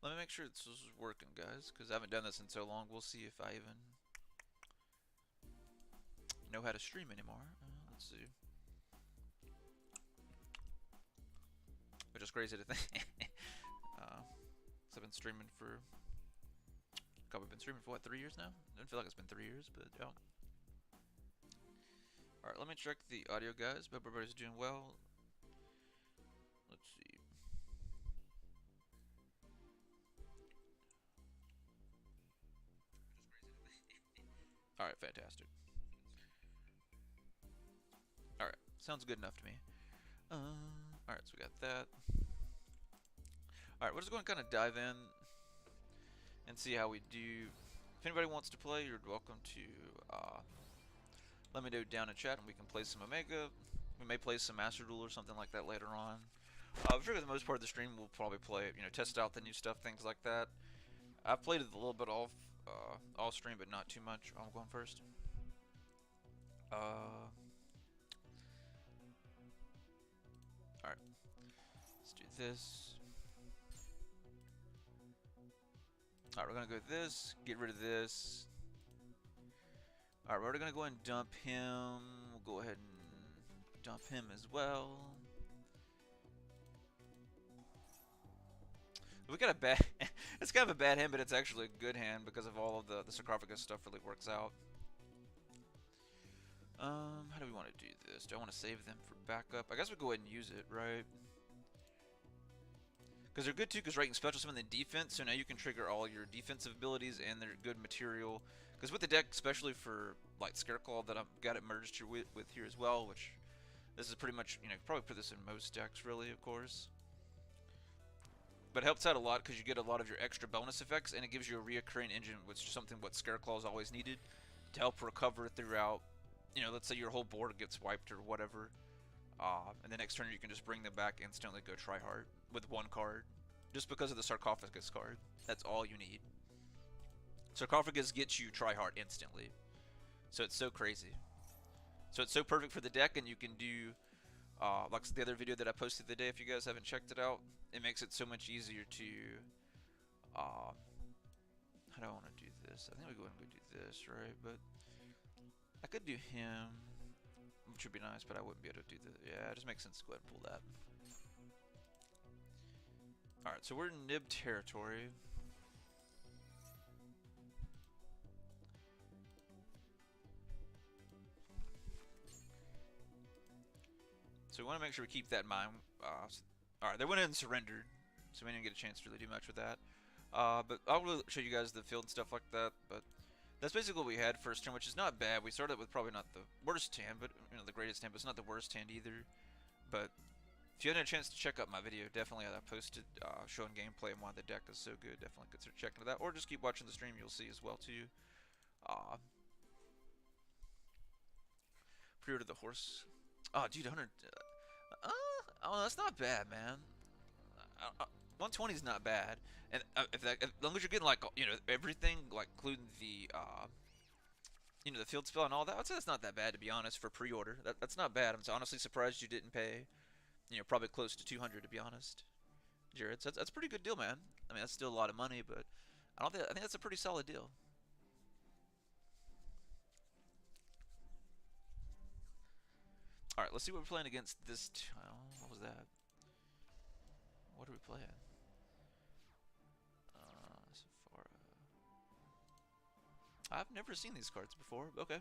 Let me make sure this is working, guys, because I haven't done this in so long. We'll see if I even know how to stream anymore. Let's see. Which is crazy to think. Cause I've been streaming for. God, we've been streaming for what, 3 years now? I don't feel like it's been 3 years, but yeah. Alright, let me check the audio, guys. Hope everybody's doing well. Let's see. Alright, fantastic. Alright, sounds good enough to me. Alright, so we got that. Alright, we're just going to kind of dive in and see how we do. If anybody wants to play, you're welcome to let me know down in chat and we can play some Omega. We may play some Master Duel or something like that later on. For the most part of the stream, we'll probably play it, test out the new stuff, things like that. I've played it a little bit off stream, but not too much. I'm going first. Alright. Let's do this. Alright, we're gonna go with this, get rid of this. Alright, we're gonna go ahead and dump him. We'll go ahead and dump him as well. We got a bad. It's kind of a bad hand, but it's actually a good hand because of all of the sarcophagus stuff really works out. How do we want to do this? Do I want to save them for backup? I guess we go ahead and use it, right? Because they're good too, because right, you can special summon the defense, so now you can trigger all your defensive abilities, and they're good material. Because with the deck, especially for like Scareclaw, that I've got it merged here with here as well, which this is pretty much, probably put this in most decks, really, of course. But it helps out a lot because you get a lot of your extra bonus effects, and it gives you a reoccurring engine, which is something what Scareclaw's always needed to help recover throughout. Let's say your whole board gets wiped or whatever, and the next turn you can just bring them back instantly, go try hard with one card, just because of the sarcophagus card. That's all you need. Sarcophagus gets you try hard instantly, so it's so crazy. So it's so perfect for the deck, and you can do. Like the other video that I posted today, if you guys haven't checked it out, it makes it so much easier to. How do I want to do this? I think we go ahead and go do this, right? But I could do him, which would be nice, but I wouldn't be able to do the. Yeah, it just makes sense to go ahead and pull that. Alright, so we're in Nib territory. So we want to make sure we keep that in mind. Alright, they went in and surrendered, so we didn't get a chance to really do much with that. But I'll really show you guys the field and stuff like that. But that's basically what we had first turn, which is not bad. We started with probably not the worst hand, but the greatest hand, but it's not the worst hand either. But if you hadn't had a chance to check out my video, definitely I posted showing gameplay and why the deck is so good. Definitely consider checking it out, or just keep watching the stream. You'll see as well too. Pre-order the horse. Oh, dude, 100. Oh, that's not bad, man. 120 is not bad, and as long as you're getting like everything, like including the the field spell and all that, I'd say that's not that bad to be honest for pre-order. That's not bad. I'm honestly surprised you didn't pay, probably close to 200 to be honest, Jared. So that's a pretty good deal, man. I mean, that's still a lot of money, but I think that's a pretty solid deal. All right, let's see what we're playing against this. What was that? What are we playing? Sephora. I've never seen these cards before. Okay.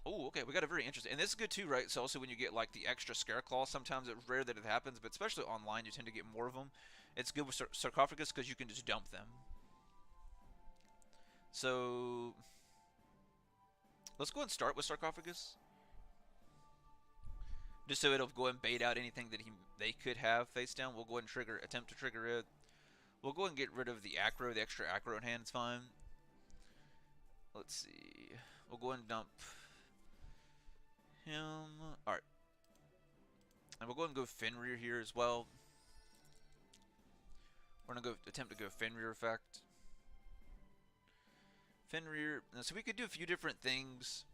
Oh, okay. We got a very interesting, and this is good too, right? So also when you get like the extra Scareclaw, sometimes it's rare that it happens, but especially online, you tend to get more of them. It's good with sarcophagus because you can just dump them. So let's go and start with sarcophagus, just so it'll go and bait out anything that they could have face down. We'll go ahead and attempt to trigger it. We'll go and get rid of the extra aggro in hand. It's fine. Let's see. We'll go and dump him. Alright. And we'll go and go Fenrir here as well. We're going to go attempt to go Fenrir effect. Fenrir. So we could do a few different things.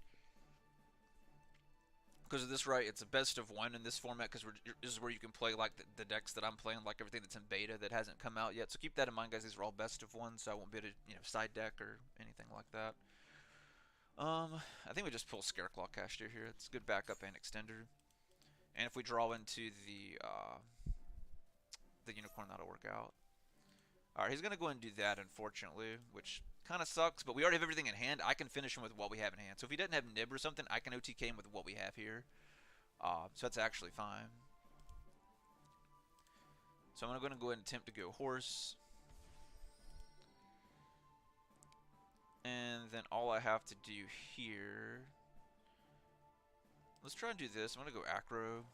because of this, right? It's a best of one in this format because this is where you can play like the decks that I'm playing, like everything that's in beta that hasn't come out yet. So keep that in mind, guys. These are all best of one, so I won't be able to side deck or anything like that. I think we just pull Scareclaw Cashier here. It's good backup and extender. And if we draw into the unicorn, that'll work out. All right, he's gonna go and do that, unfortunately, which kind of sucks. But we already have everything in hand. I can finish him with what we have in hand. So if he doesn't have Nib or something, I can OTK him with what we have here. So that's actually fine. So I'm gonna go ahead and attempt to go horse. And then all I have to do here... Let's try and do this. I'm going to go acro.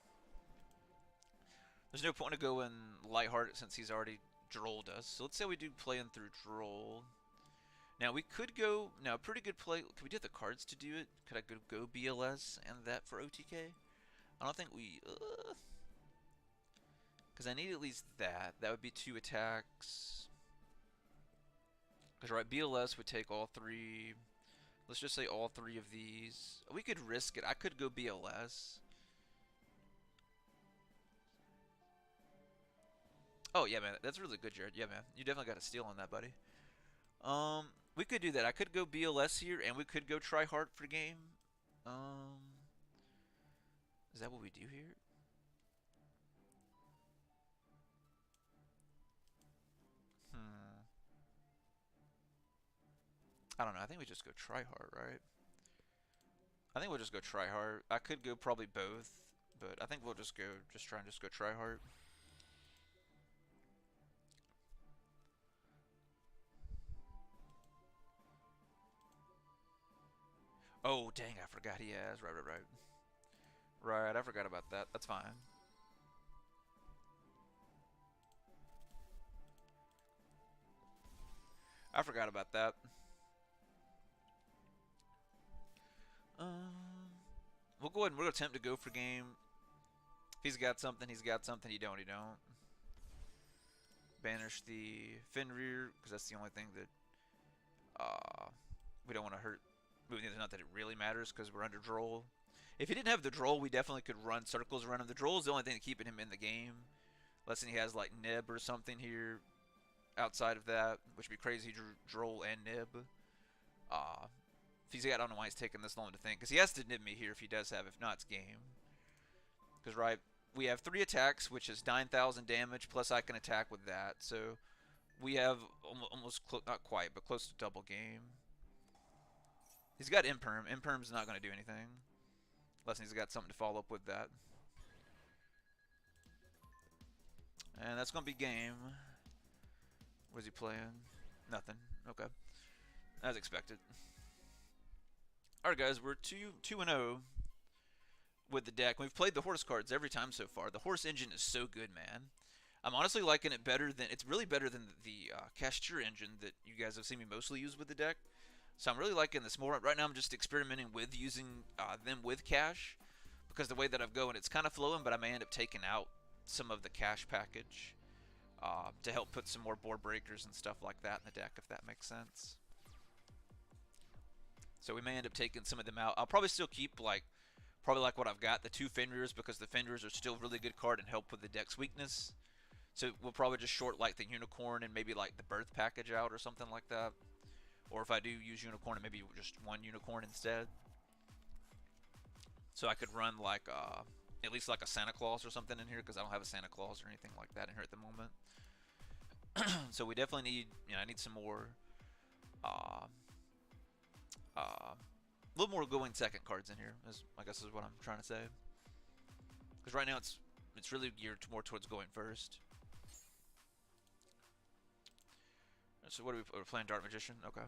There's no point to go in lighthearted since he's already drolled us. So let's say we do play in through droll. Now we could go... Now a pretty good play... Could we do the cards to do it? Could I go BLS and that for OTK? I don't think we... Because I need at least that. That would be 2 attacks. Because, right, BLS would take all 3. Let's just say all 3 of these. We could risk it. I could go BLS. Oh, yeah, man. That's really good, Jared. Yeah, man. You definitely got a steal on that, buddy. We could do that. I could go BLS here, and we could go try hard for game. Is that what we do here? I don't know. I think we just go try hard, right? I think we'll just go try hard. I could go probably both, but I think we'll just try and go try hard. Oh, dang, I forgot he has. Right. Right, I forgot about that. That's fine. I forgot about that. We'll go ahead and we'll attempt to go for game. If he's got something, he's got something. He don't. Banish the Fenrir, because that's the only thing that we don't want to hurt. Not that it really matters, because we're under droll. If he didn't have the droll, we definitely could run circles around him. The droll is the only thing keeping him in the game. Unless he has like Nib or something here outside of that, which would be crazy. Droll and Nib. If he's got, I don't know why he's taking this long to think, because he has to nib me here if he does have. If not, it's game. Because, right, we have 3 attacks, which is 9,000 damage, plus I can attack with that. So we have almost, not quite, but close to double game. He's got Imperm. Imperm's not going to do anything. Unless he's got something to follow up with that. And that's going to be game. What is he playing? Nothing. Okay. As expected. Alright, guys, we're 2-0 with the deck. We've played the horse cards every time so far. The horse engine is so good, man. I'm honestly liking it better than... It's really better than the Cashier engine that you guys have seen me mostly use with the deck. So I'm really liking this more. Right now I'm just experimenting with using them with cash. Because the way that I'm going, it's kind of flowing, but I may end up taking out some of the cash package to help put some more board breakers and stuff like that in the deck, if that makes sense. So we may end up taking some of them out. I'll probably still keep probably like what I've got, the 2 Fenrirs, because the Fenrirs are still a really good card and help with the deck's weakness. So we'll probably just short like the Unicorn and maybe like the Birth package out or something like that. Or if I do use Unicorn, maybe just 1 Unicorn instead. So I could run like at least like a Santa Claus or something in here, because I don't have a Santa Claus or anything like that in here at the moment. So we definitely need, I need some more a little more going second cards in here, I guess is what I'm trying to say. Because right now it's really geared more towards going first. So what are we're playing Dark Magician? Okay.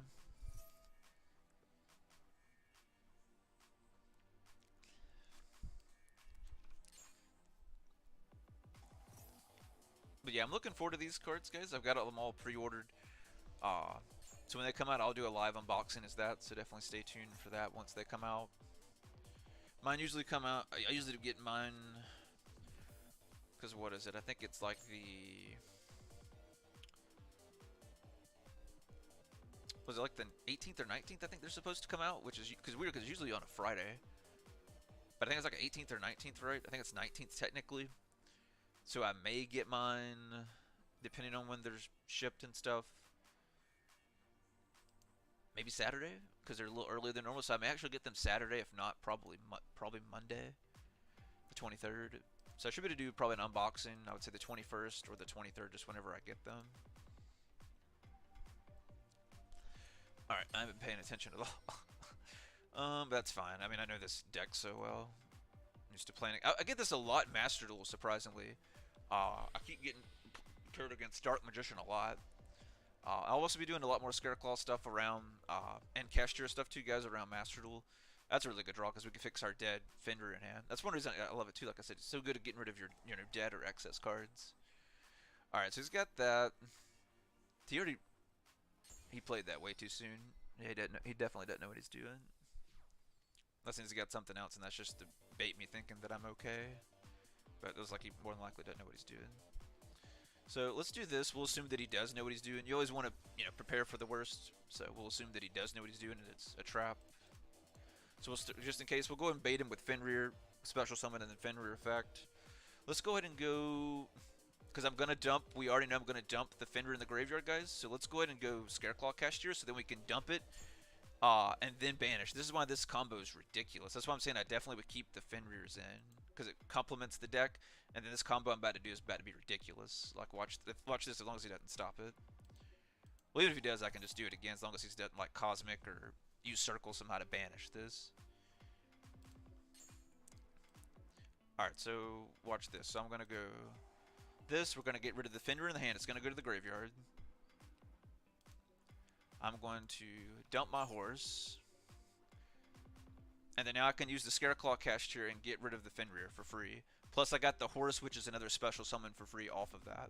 But yeah, I'm looking forward to these cards, guys. I've got them all pre-ordered. So when they come out, I'll do a live unboxing as that. So definitely stay tuned for that once they come out. Mine usually come out. I usually get mine because what is it? I think it's like the... Was it like the 18th or 19th? I think they're supposed to come out, which is because weird because usually on a Friday. but I think it's like 18th or 19th, right? I think it's 19th technically. So I may get mine, depending on when they're shipped and stuff. Maybe Saturday, because they're a little earlier than normal. So I may actually get them Saturday, if not probably Monday, the 23rd. So I should be able to do probably an unboxing. I would say the 21st or the 23rd, just whenever I get them. All right, I haven't been paying attention at all. That's fine. I mean, I know this deck so well. I'm used to playing it. I get this a lot in Master Duel, surprisingly. I keep getting paired against Dark Magician a lot. I'll also be doing a lot more Scareclaw stuff around, and Kestra stuff too, guys, around Master Duel. That's a really good draw because we can fix our dead Fenrir in hand. That's one reason I love it too. Like I said, it's so good at getting rid of your dead or excess cards. All right, so he's got that. He played that way too soon. Yeah, he definitely doesn't know what he's doing. Unless he's got something else, and that's just to bait me thinking that I'm okay. But it looks like he more than likely doesn't know what he's doing. So let's do this. We'll assume that he does know what he's doing. You always want to, prepare for the worst. So we'll assume that he does know what he's doing and it's a trap. So just in case, we'll go ahead and bait him with Fenrir, special summon, and then Fenrir effect. Let's go ahead and go, because I'm going to dump, we already know I'm going to dump the Fenrir in the graveyard, guys. So let's go ahead and go Scareclaw Cashier, so then we can dump it, and then banish. This is why this combo is ridiculous. That's why I'm saying I definitely would keep the Fenrirs in, because it complements the deck, and then this combo I'm about to do is about to be ridiculous. Like, watch this as long as he doesn't stop it. Well, even if he does, I can just do it again, as long as he doesn't, like, Cosmic or use Circle somehow to banish this. Alright, so watch this. So I'm going to go this. We're going to get rid of the Fenrir in the hand. It's going to go to the graveyard. I'm going to dump my horse. And then now I can use the Scareclaw Cashier and get rid of the Fenrir for free. Plus I got the horse, which is another special summon for free off of that.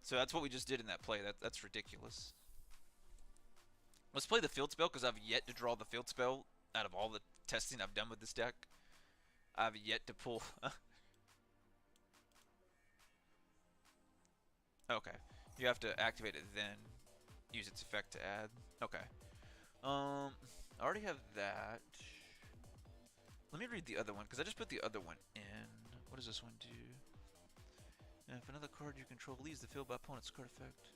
So that's what we just did in that play. That's ridiculous. Let's play the field spell, because I've yet to draw the field spell out of all the testing I've done with this deck. I've yet to pull. Okay. You have to activate it, then use its effect to add. Okay. I already have that. Let me read the other one, because I just put the other one in. What does this one do? If another card you control leaves the field by opponent's card effect.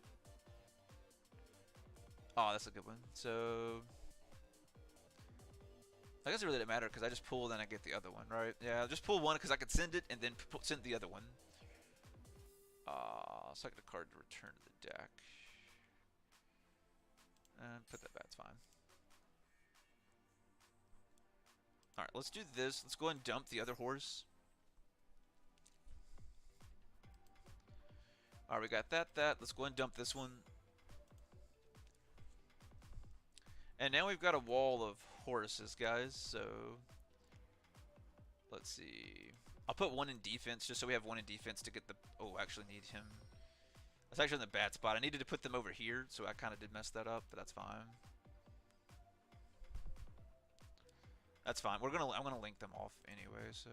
Oh, that's a good one. So I guess it really didn't matter, because I just pull, then I get the other one, right? Yeah, I'll just pull one, because I could send it, and then send the other one. Select a card to return to the deck. And put that back, it's fine. Alright, let's do this. Let's go ahead and dump the other horse. Alright, we got that. Let's go ahead and dump this one. And now we've got a wall of horses, guys, so let's see. I'll put one in defense, just so we have one in defense to get the... Oh, actually need him. That's actually in the bad spot. I needed to put them over here, so I kind of did mess that up, but that's fine. That's fine. I'm gonna link them off anyway, so...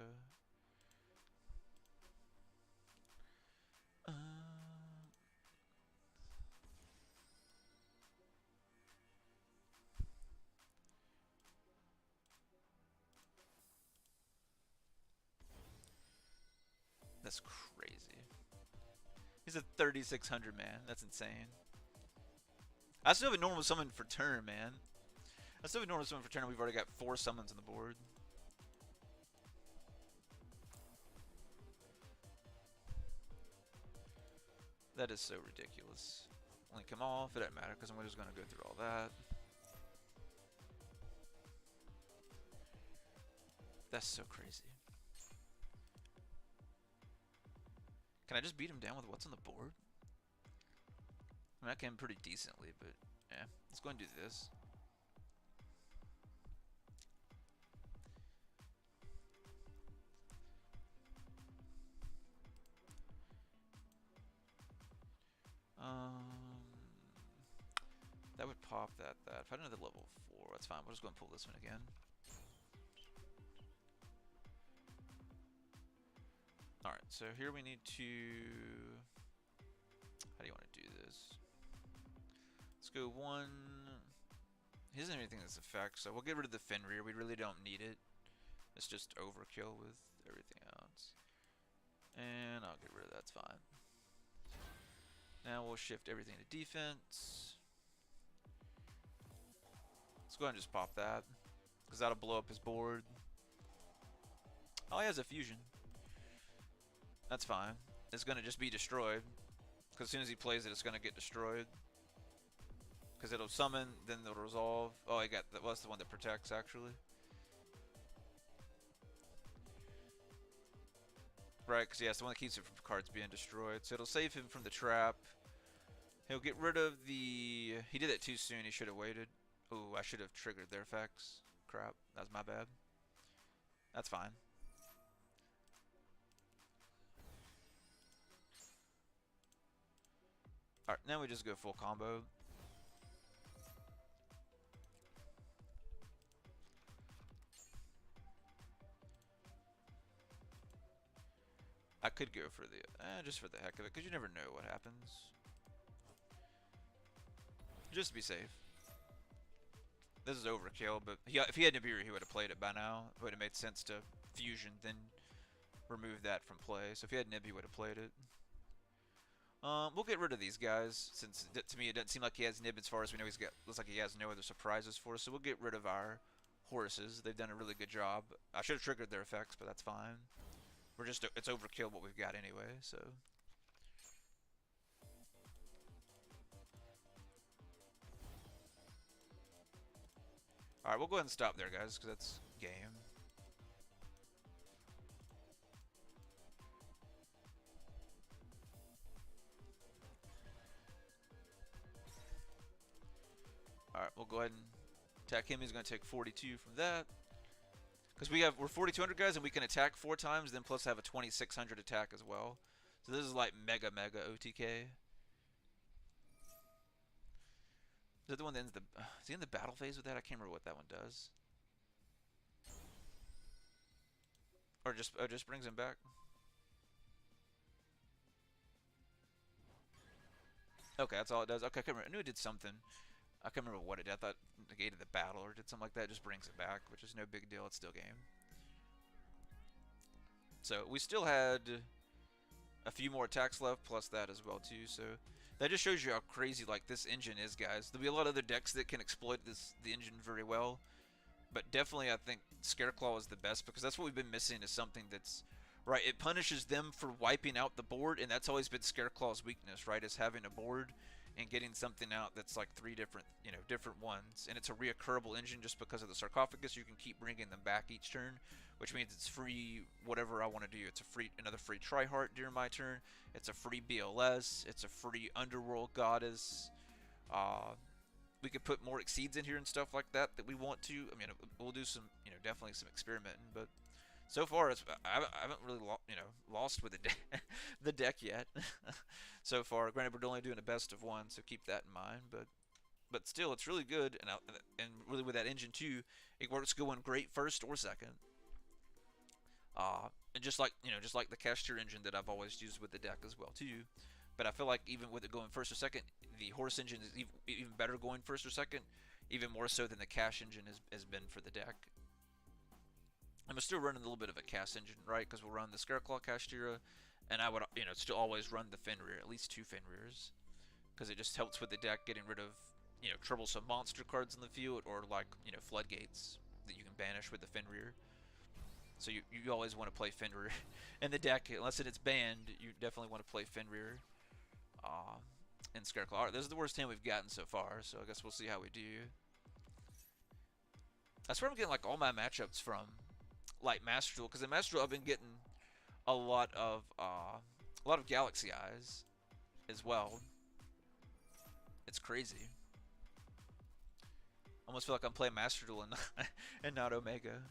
That's crazy. He's a 3600 man. That's insane. I still have a normal summon for turn, man. I still have a normal summon for turn, and we've already got 4 summons on the board. That is so ridiculous. Link him off. It doesn't matter, because I'm just going to go through all that. That's so crazy. Can I just beat him down with what's on the board? I mean, I can pretty decently, but yeah. Let's go and do this. That would pop that. If I had another level 4, that's fine. We'll just go and pull this one again. Alright, so here we need to... How do you want to do this? Let's go 1... He doesn't have anything that's effect, so we'll get rid of the Fenrir. We really don't need it. It's just overkill with everything else. And I'll get rid of that, that's fine. Now we'll shift everything to defense. Let's go ahead and just pop that, because that'll blow up his board. Oh, he has a fusion. That's fine. It's going to just be destroyed, because as soon as he plays it, it's going to get destroyed. Because it'll summon, then it'll resolve. Oh, I got that. Well, that's the one that protects, actually. Right, because yeah, it's the one that keeps it from cards being destroyed. So it'll save him from the trap. He'll get rid of the... He did that too soon. He should have waited. Ooh, I should have triggered their effects. Crap, that was my bad. That's fine. Alright, now we just go full combo. I could go for the... just for the heck of it, because you never know what happens. Just to be safe. This is overkill, but if he had Nibiru, he would have played it by now. It would have made sense to fusion, then remove that from play. So if he had Nib, he would have played it. We'll get rid of these guys, since to me it doesn't seem like he has Nib as far as we know. Looks like he has no other surprises for us. So we'll get rid of our horses. They've done a really good job. I should have triggered their effects, but that's fine. It's overkill what we've got anyway, so. Alright, we'll go ahead and stop there, guys, because that's game. Alright, we'll go ahead and attack him. He's going to take 42 from that. Because we're 4,200 guys, and we can attack 4 times, then plus have a 2,600 attack as well. So this is like mega OTK. Is that the one that ends the... Is he in the battle phase with that? I can't remember what that one does. Or just brings him back. Okay, that's all it does. Okay, I can't remember. I knew it did something. I can't remember what it did. I thought it negated the battle or did something like that. It just brings it back, which is no big deal. It's still game. So we still had a few more attacks left, plus that as well too. So that just shows you how crazy like this engine is, guys. There'll be a lot of other decks that can exploit the engine very well, but definitely I think Scareclaw is the best, because that's what we've been missing, is something that's right. It punishes them for wiping out the board, and that's always been Scareclaw's weakness, right? Is having a board and getting something out that's like 3 different, different ones. And it's a reoccurable engine just because of the sarcophagus. You can keep bringing them back each turn, which means it's free whatever I want to do. It's another free Triheart during my turn. It's a free BLS. It's a free Underworld Goddess. We could put more Exceeds in here and stuff like that we want to. I mean, we'll do some, definitely some experimenting, but so far, I haven't really lost with the deck yet. So far, granted, we're only doing a best of 1, so keep that in mind. But still, it's really good, and really with that engine too, it works going great first or second. And just like the Kestir engine that I've always used with the deck as well too. But I feel like even with it going first or second, the horse engine is even better going first or second, even more so than the Cash engine has been for the deck. I'm still running a little bit of a cast engine, right? Because we'll run the Scareclaw Kashtira, and I would, still always run the Fenrir, at least 2 Fenrirs, because it just helps with the deck getting rid of, troublesome monster cards in the field, or like, floodgates that you can banish with the Fenrir. So you always want to play Fenrir in the deck, unless it's banned. You definitely want to play Fenrir in Scareclaw. All right, this is the worst hand we've gotten so far, so I guess we'll see how we do. That's where I'm getting like all my matchups from. Like Master Duel, because in Master Duel I've been getting a lot of Galaxy Eyes as well. It's crazy. Almost feel like I'm playing Master Duel and not Omega.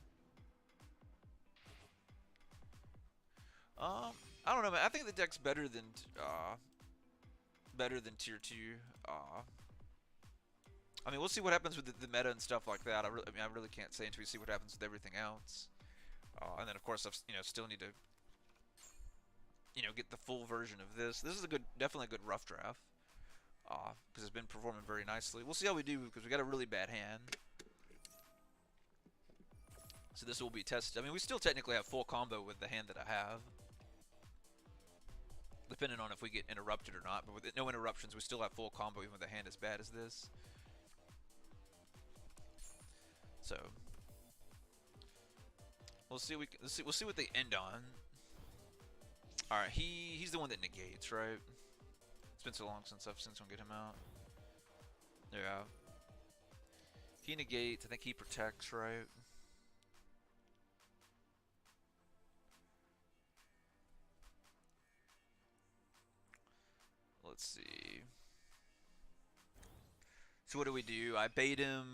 I don't know, man. I think the deck's better than Tier 2. I mean, we'll see what happens with the meta and stuff like that. I really can't say until we see what happens with everything else. And then of course I still need to get the full version of this. This is definitely a good rough draft, because it's been performing very nicely. We'll see how we do, because we got a really bad hand. So this will be tested. I mean, we still technically have full combo with the hand that I have, depending on if we get interrupted or not. But with no interruptions, we still have full combo even with a hand as bad as this. So we'll see. We'll see what they end on. All right, he's the one that negates, right? It's been so long since I've seen someone get him out. Yeah. He negates. I think he protects, right? Let's see. So what do? I bait him.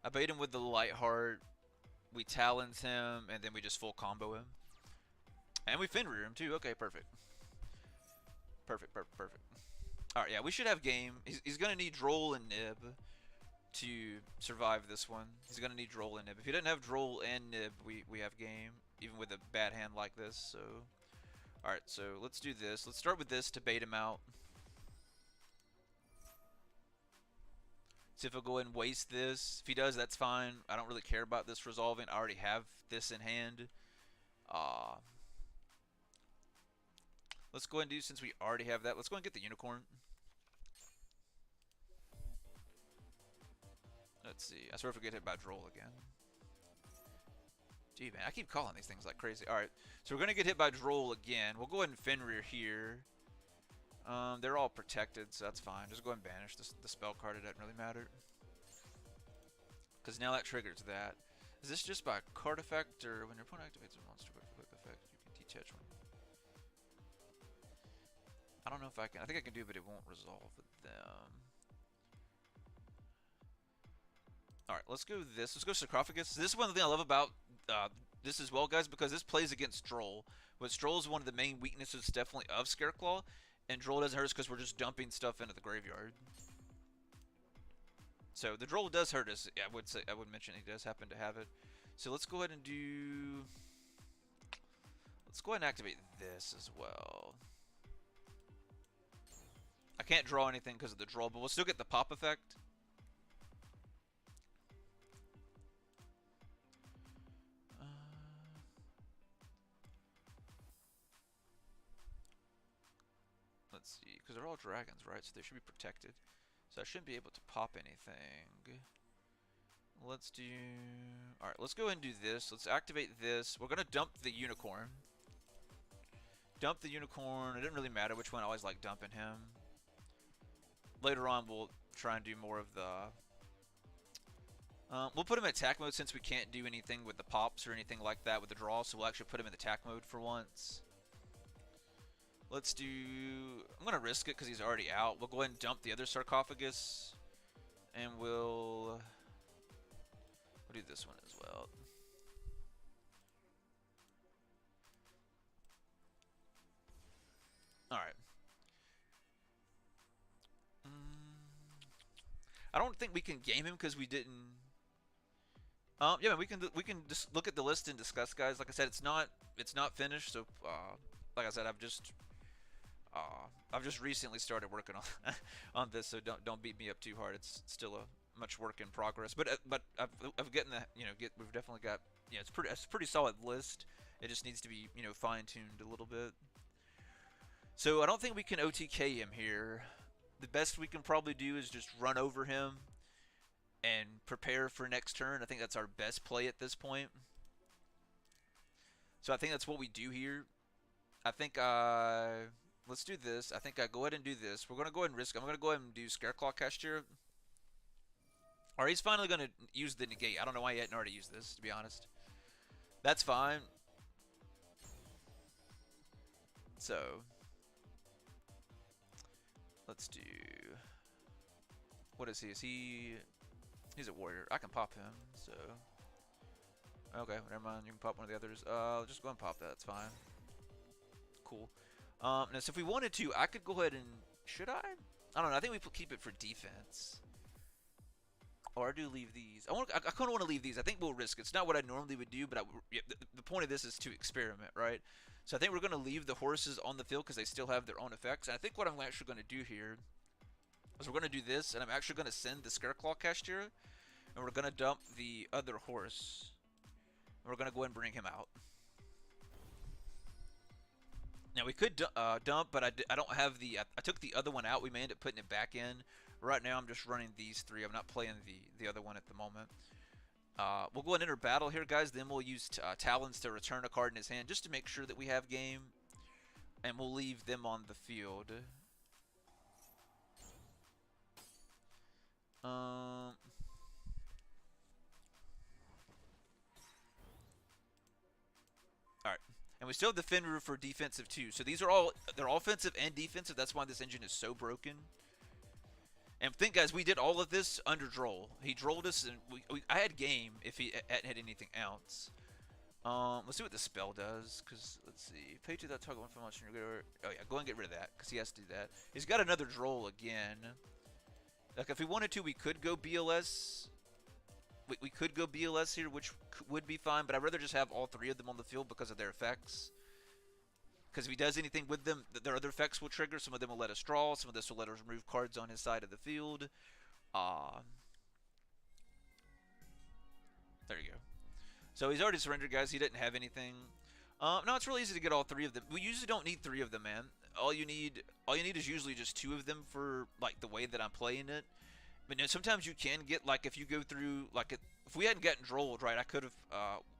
I bait him with the light heart. We talons him, and then we just full combo him. And we Fenrir him too. Okay, perfect. Perfect. Alright, yeah, we should have game. He's gonna need Droll and Nib to survive this one. He's gonna need Droll and Nib. If he doesn't have Droll and Nib, we have game, even with a bad hand like this. So, alright, so let's do this. Let's start with this to bait him out. See if he'll go ahead and waste this. If he does, that's fine. I don't really care about this resolving. I already have this in hand. Let's go ahead and do, since we already have that, let's go ahead and get the unicorn. Let's see. I swear if we get hit by Droll again. Gee, man, I keep calling these things like crazy. Alright, so we're going to get hit by Droll again. We'll go ahead and Fenrir here. They're all protected, so that's fine. Just go ahead and banish the spell card. It doesn't really matter. Because now that triggers that. Is this just by card effect, or when your opponent activates a monster with a quick effect, you can detach one? I don't know if I can. I think I can do it, but it won't resolve with them. Alright, let's go this. Let's go Sarcophagus. This is one thing I love about this as well, guys, because this plays against Droll. But Droll is one of the main weaknesses, definitely, of Scareclaw. And Droll doesn't hurt us because we're just dumping stuff into the graveyard. So the Droll does hurt us. Yeah, I would mention he does happen to have it. So let's go ahead and do. Let's go ahead and activate this as well. I can't draw anything because of the Droll, but we'll still get the pop effect. Let's see, because they're all dragons, right? So they should be protected. So I shouldn't be able to pop anything. Let's do... Alright, let's go ahead and do this. Let's activate this. We're going to dump the unicorn. Dump the unicorn. It didn't really matter which one. I always like dumping him. Later on, we'll try and do more of the... we'll put him in attack mode since we can't do anything with the pops or anything like that with the draw. So we'll actually put him in attack mode for once. Let's do... I'm going to risk it because he's already out. We'll go ahead and dump the other sarcophagus. And we'll do this one as well. Alright. I don't think we can game him because we didn't... yeah, we can just look at the list and discuss, guys. Like I said, it's not finished, so like I said, I've just recently started working on on this, so don't beat me up too hard. It's still a much work in progress, but I've getting the we've definitely got it's a pretty solid list. It just needs to be fine-tuned a little bit. So I don't think we can OTK him here. The best we can probably do is just run over him and prepare for next turn. I think that's our best play at this point. So I think that's what we do here. I think let's do this. I think I go ahead and do this. We're going to go ahead and risk. I'm going to go ahead and do Scareclaw Cashier. Or he's finally going to use the negate. I don't know why he hadn't already used this, to be honest. That's fine. So let's do... What is he? He's a warrior. I can pop him, so... Okay, never mind. You can pop one of the others. Just go and pop that. That's fine. Cool. Now, so if we wanted to, I could go ahead and... Should I? I don't know. I think we keep it for defense. Or I do leave these. I kind of want to leave these. I think we'll risk it. It's not what I normally would do, but the point of this is to experiment, right? So I think we're going to leave the horses on the field because they still have their own effects. And I think what I'm actually going to do here is we're going to do this, and I'm actually going to send the Scareclaw Cashier and we're gonna dump the other horse. And we're gonna go ahead and bring him out. Now we could dump, but I don't have the. I took the other one out. We may end up putting it back in. Right now I'm just running these three. I'm not playing the other one at the moment. We'll go and enter battle here, guys. Then we'll use Talons to return a card in his hand just to make sure that we have game. And we'll leave them on the field. Alright. And we still have the Fenrir for defensive too. So these are all, they're offensive and defensive. That's why this engine is so broken. And think, guys, we did all of this under Droll. He drolled us, and I had game if he hadn't had anything else. Let's see what the spell does, because, let's see. Pay to that target one for much. Oh, yeah, go and get rid of that, because he has to do that. He's got another Droll again. Like, if we wanted to, we could go BLS. We could go BLS here, which would be fine, but I'd rather just have all three of them on the field because of their effects. Because if he does anything with them, their other effects will trigger. Some of them will let us draw. Some of this will let us remove cards on his side of the field. There you go. So he's already surrendered, guys. He didn't have anything. No, it's really easy to get all three of them. We usually don't need three of them, man. All you need is usually just two of them for like the way that I'm playing it. But you know, sometimes you can get, like, if you go through, like, if we hadn't gotten drolled, right, I could have,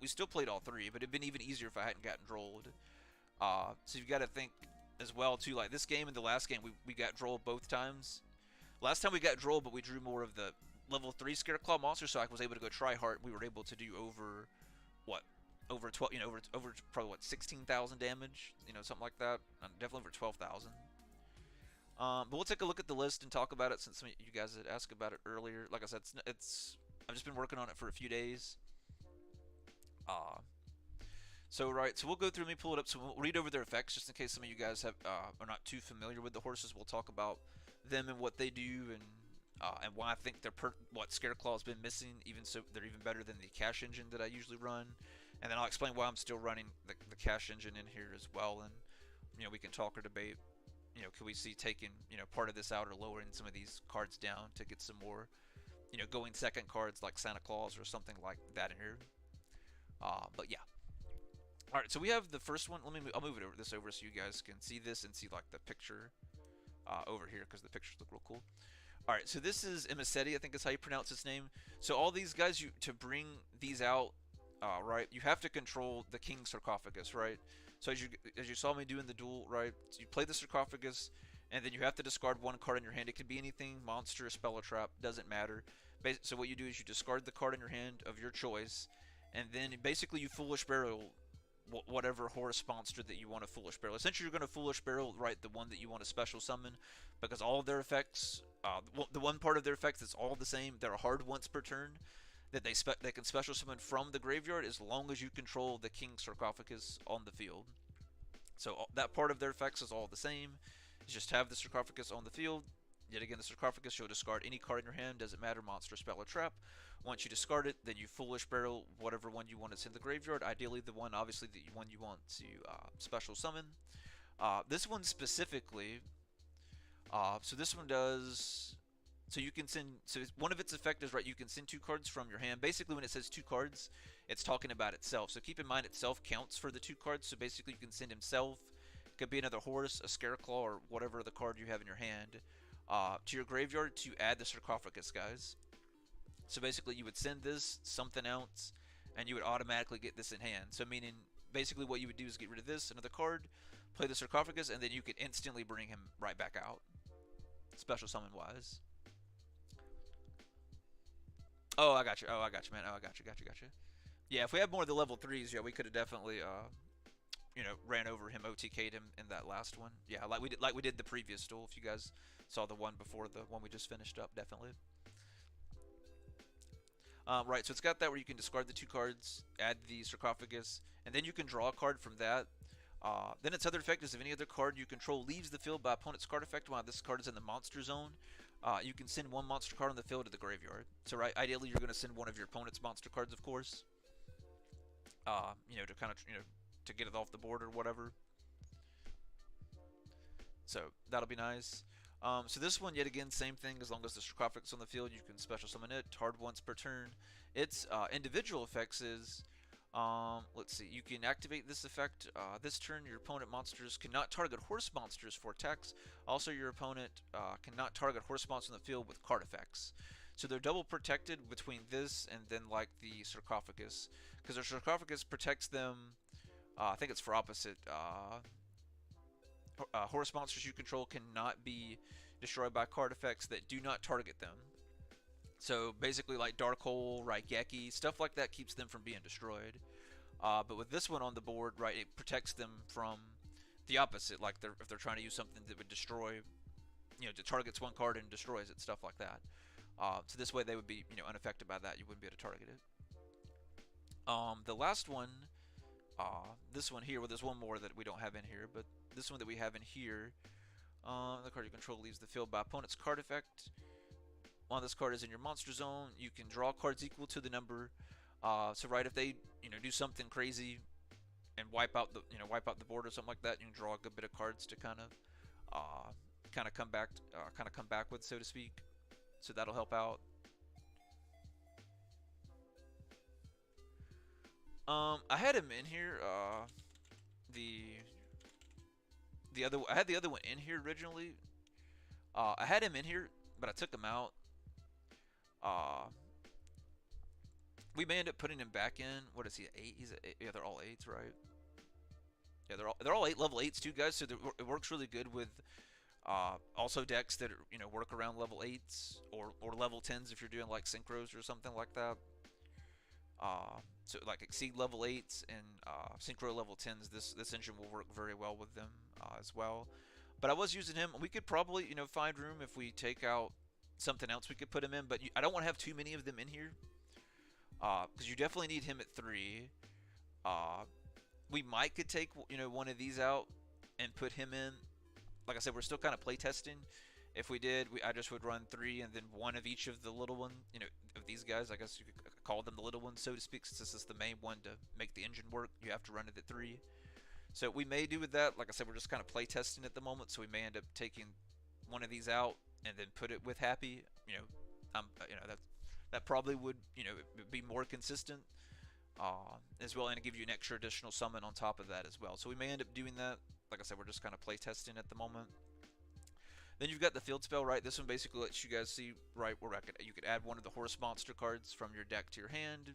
we still played all three, but it'd been even easier if I hadn't gotten drolled. So you've got to think as well, too, like, this game and the last game, we got drolled both times. Last time we got drolled, but we drew more of the level 3 Scareclaw monster, so I was able to go try hard. We were able to do over, what, over 12, you know, over probably, what, 16,000 damage, you know, something like that. Definitely over 12,000. But we'll take a look at the list and talk about it, since some of you guys had asked about it earlier. Like I said, I've just been working on it for a few days. So we'll go through. Let me pull it up. So we'll read over their effects, just in case some of you guys are not too familiar with the horses. We'll talk about them and what they do, and why I think what Scareclaw's been missing. Even so, they're even better than the cash engine that I usually run. And then I'll explain why I'm still running the cash engine in here as well. And you know, we can talk or debate. You know, can we see taking, you know, part of this out or lowering some of these cards down to get some more, you know, going second cards like Santa Claus or something like that in here. But yeah. All right, so we have the first one. I'll move this over so you guys can see this and see like the picture over here, because the pictures look real cool. All right, so this is Emissetti, I think is how you pronounce his name. So all these guys, to bring these out, right, you have to control the King Sarcophagus, right? So as you saw me doing the duel, right, so you play the Sarcophagus, and then you have to discard one card in your hand. It could be anything, monster, spell, or trap, doesn't matter. So what you do is you discard the card in your hand of your choice, and then basically you Foolish Barrel whatever horse monster that you want to Foolish Barrel. Essentially, you're going to Foolish Barrel, right, the one that you want to special summon, because all of their effects, the one part of their effects that's all the same, they're hard once per turn, that they can special summon from the graveyard as long as you control the King Sarcophagus on the field. So that part of their effects is all the same. You just have the Sarcophagus on the field. Yet again, the Sarcophagus, you'll discard any card in your hand, doesn't matter, monster, spell, or trap. Once you discard it, then you Foolish Barrel whatever one you want to send to the graveyard. Ideally, the one, obviously, the one you want to special summon. This one specifically, so this one does, so you can send, so one of its effect is, right, you can send two cards from your hand. Basically, when it says two cards, it's talking about itself. So keep in mind, itself counts for the two cards. So basically, you can send himself, it could be another horse, a Scareclaw, or whatever the card you have in your hand, to your graveyard to add the Sarcophagus, guys. So basically, you would send this, something else, and you would automatically get this in hand. So meaning, basically what you would do is get rid of this, another card, play the Sarcophagus, and then you could instantly bring him right back out, special summon wise. Oh, I got you. Oh, I got you, man. Oh, I got you. Yeah, if we had more of the level 3s, yeah, we could have definitely, you know, ran over him, OTK'd him in that last one. Yeah, like we did the previous duel. If you guys saw the one before the one we just finished up, definitely. Right, so it's got that where you can discard the two cards, add the Sarcophagus, and then you can draw a card from that. Then its other effect is if any other card you control leaves the field by opponent's card effect while this card is in the monster zone, you can send one monster card on the field to the graveyard. So right, ideally you're going to send one of your opponent's monster cards, of course. You know, to kind of, you know, to get it off the board or whatever. So that'll be nice. So this one, yet again, same thing. As long as the sarcophagus on the field, you can special summon it. Hard once per turn. Its individual effects is, let's see, you can activate this effect. This turn, your opponent monsters cannot target horse monsters for attacks. Also, your opponent cannot target horse monsters in the field with card effects. So they're double protected between this and then like the sarcophagus, because their sarcophagus protects them. I think it's for opposite. Horse monsters you control cannot be destroyed by card effects that do not target them. So basically, like Dark Hole, Raigeki, stuff like that keeps them from being destroyed. But with this one on the board, right, it protects them from the opposite. Like if they're trying to use something that would destroy, it targets one card and destroys it, stuff like that. So this way they would be, unaffected by that. You wouldn't be able to target it. The last one, this one here, well, there's one more that we don't have in here, but this one that we have in here, the card you control leaves the field by opponent's card effect. While this card is in your monster zone, you can draw cards equal to the number. So right, if they do something crazy and wipe out the board or something like that, you can draw a good bit of cards to kind of come back with, so to speak. So that'll help out. I had him in here. I had the other one in here originally. I had him in here, but I took him out. We may end up putting him back in. What is he? 8? He's a 8. Yeah, they're all 8s, right? Yeah, they're all 8 level 8s too, guys. So it works really good with also decks that work around level 8s or level 10s if you're doing like synchros or something like that. So like exceed level 8s and synchro level 10s. This engine will work very well with them as well. But I was using him. We could probably find room if we take out something else we could put him in. But I don't want to have too many of them in here. Because you definitely need him at 3. We could take one of these out and put him in. Like I said, we're still kind of play testing. If we did, I just would run 3 and then one of each of the little one, of these guys. I guess you could call them the little ones, so to speak, since this is the main one to make the engine work. You have to run it at 3. So we may do with that. Like I said, we're just kind of play testing at the moment, so we may end up taking one of these out and then put it with Happy. That probably would be more consistent as well, and give you an extra additional summon on top of that as well. So we may end up doing that. Like I said, we're just kind of play testing at the moment. Then you've got the field spell, right? This one basically lets you guys see, right, where you could add one of the horse monster cards from your deck to your hand.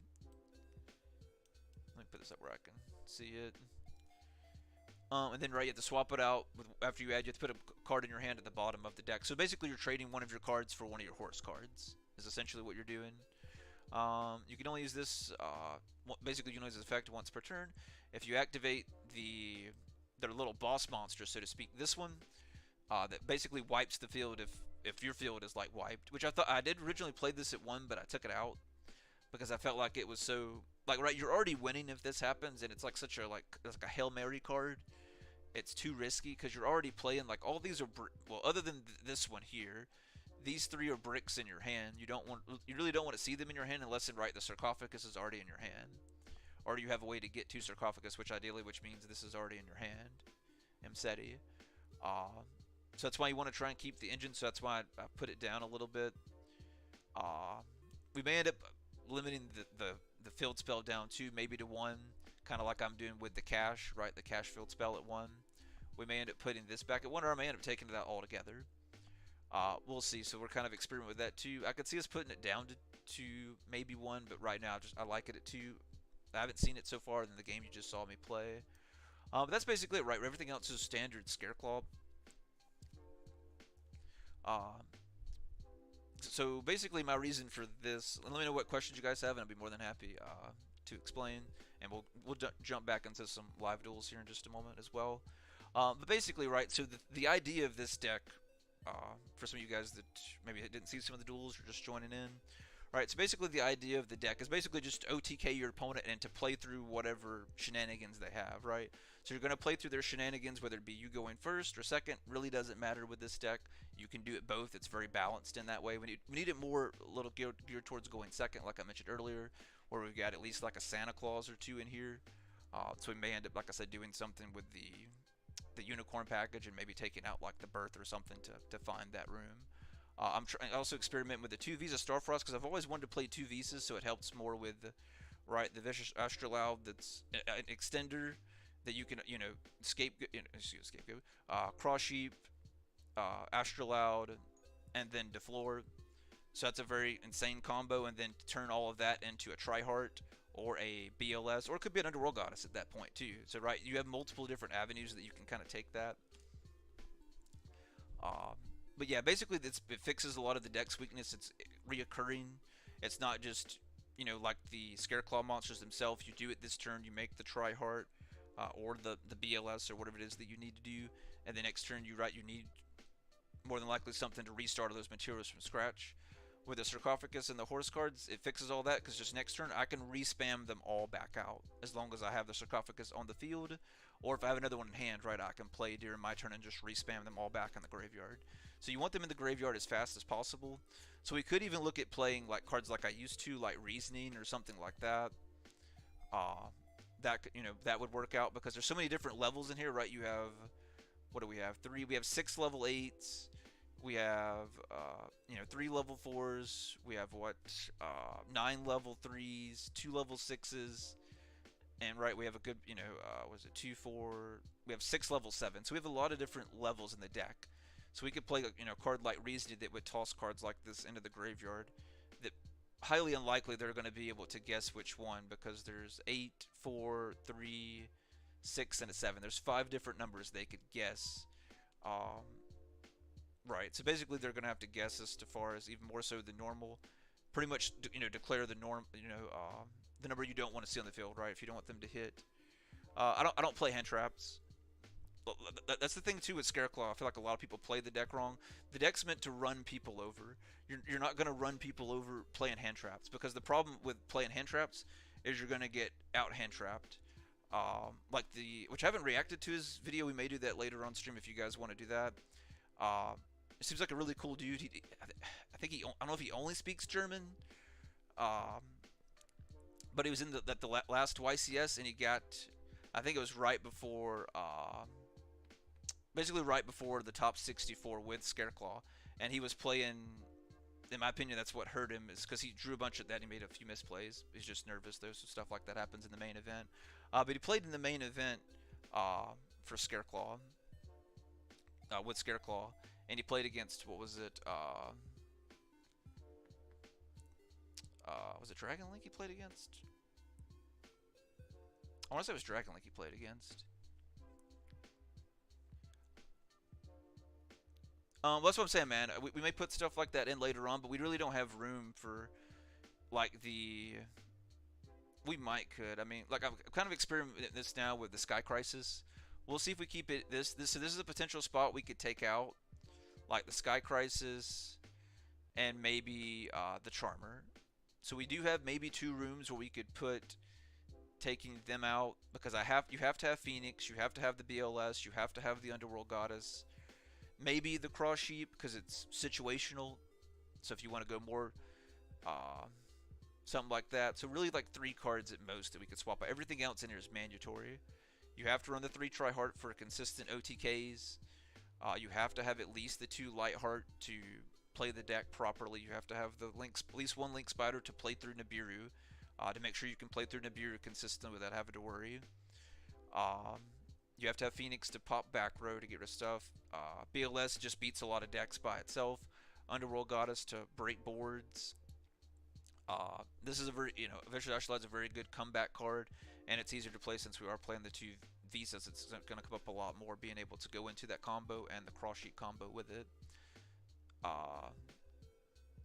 Let me put this up where I can see it. And then, right, you have to swap it out. After you add, you have to put a card in your hand at the bottom of the deck. So basically, you're trading one of your cards for one of your horse cards, is essentially what you're doing. You can only use this, basically, you can only use this effect once per turn. If you activate their little boss monster, so to speak, this one, that basically wipes the field if your field is, like, wiped. Which I did originally play this at 1, but I took it out because I felt like it was so... Like, right, you're already winning if this happens, and it's like such a, it's like a Hail Mary card. It's too risky because you're already playing, like, all these are... Well, other than this one here, these 3 are bricks in your hand. You really don't want to see them in your hand unless, right, the sarcophagus is already in your hand. Or you have a way to get to sarcophagus, which means this is already in your hand. Mseti. So that's why you want to try and keep the engine, so that's why I put it down a little bit. We may end up limiting the field spell down to maybe to 1, kind of like I'm doing with the cash, right? The cash field spell at 1. We may end up putting this back at 1, or I may end up taking that all together. We'll see. So we're kind of experimenting with that too. I could see us putting it down to maybe 1, but right now I like it at 2. I haven't seen it so far in the game you just saw me play. But that's basically it, right? Everything else is standard Scareclaw. So basically my reason for this, let me know what questions you guys have, and I'll be more than happy to explain. And we'll jump back into some live duels here in just a moment as well. But basically, right, so the idea of this deck, for some of you guys that maybe didn't see some of the duels or just joining in, right, so basically the idea of the deck is basically just to OTK your opponent and to play through whatever shenanigans they have, right? So you're going to play through their shenanigans, whether it be you going first or second, really doesn't matter with this deck. You can do it both. It's very balanced in that way. We need it more a little geared towards going second, like I mentioned earlier, where we've got at least like a Santa Claus or 2 in here. So we may end up, like I said, doing something with the the unicorn package and maybe taking out like the birth or something to find that room. I'm trying also experiment with the 2 Visa Starfrost because I've always wanted to play 2 Visas, so it helps more with right the Vicious Astrolabe that's an extender that you can scapegoat, Cross Sheep, Astrolabe, and then Deflor. So that's a very insane combo, and then turn all of that into a Triheart or a BLS, or it could be an Underworld Goddess at that point too. So right, you have multiple different avenues that you can kind of take that. Um, but yeah, basically it fixes a lot of the deck's weakness. It's reoccurring. It's not just like the Scareclaw monsters themselves. You do it this turn, you make the Triheart or the BLS or whatever it is that you need to do, and the next turn you need more than likely something to restart all those materials from scratch. With the Sarcophagus and the Horse cards, it fixes all that because just next turn I can respam them all back out as long as I have the Sarcophagus on the field, or if I have another one in hand, right, I can play during my turn and just respam them all back in the graveyard. So you want them in the graveyard as fast as possible. So we could even look at playing like cards like I used to, like Reasoning or something like that. That would work out because there's so many different levels in here, right? You have, what do we have? We have 6 level 8s. We have 3 level 4s. We have 9 level 3s, 2 level 6s, and right, we have a good was it 2 4? We have 6 level 7. So we have a lot of different levels in the deck. So we could play a card like Reasoning that would toss cards like this into the graveyard. That highly unlikely they're going to be able to guess which one because there's 8, 4, 3, 6, and a 7. There's 5 different numbers they could guess. Right, so basically they're going to have to guess as far as even more so than normal. Pretty much, declare the norm, the number you don't want to see on the field, right? If you don't want them to hit. I don't play hand traps. That's the thing too with Scareclaw. I feel like a lot of people play the deck wrong. The deck's meant to run people over. You're not going to run people over playing hand traps because the problem with playing hand traps is you're going to get out hand trapped. Which I haven't reacted to his video. We may do that later on stream if you guys want to do that. It seems like a really cool dude. I think I don't know if he only speaks German, but he was in the last YCS and he got, I think it was right before, basically right before the top 64 with Scareclaw, and he was playing. In my opinion, that's what hurt him, is because he drew a bunch of that. He made a few misplays. He's just nervous though, so stuff like that happens in the main event. But he played in the main event for Scareclaw. With Scareclaw, and he played against, what was it? Was it Dragon Link he played against? I want to say it was Dragon Link he played against. That's what I'm saying, man. We may put stuff like that in later on, but we really don't have room for, like, we might could. I mean, like, I'm kind of experimenting this now with the Sky Crisis. We'll see if we keep it so this is a potential spot we could take out, like the Sky Crisis and maybe the Charmer. So we do have maybe 2 rooms where we could put taking them out because you have to have Phoenix, you have to have the BLS, you have to have the Underworld Goddess, maybe the Cross Sheep because it's situational. So if you want to go more something like that. So really like 3 cards at most that we could swap out. Everything else in here is mandatory. You have to run the 3 Triheart for consistent OTKs. You have to have at least the 2 Lightheart to play the deck properly. You have to have at least 1 Link Spider to play through Nibiru, to make sure you can play through Nibiru consistently without having to worry. You have to have Phoenix to pop back row to get rid of stuff. BLS just beats a lot of decks by itself. Underworld Goddess to break boards. This is a very, Vicious Astrolabe is a very good comeback card, and it's easier to play since we are playing the 2 Visas. It's going to come up a lot more, being able to go into that combo and the Cross Sheet combo with it.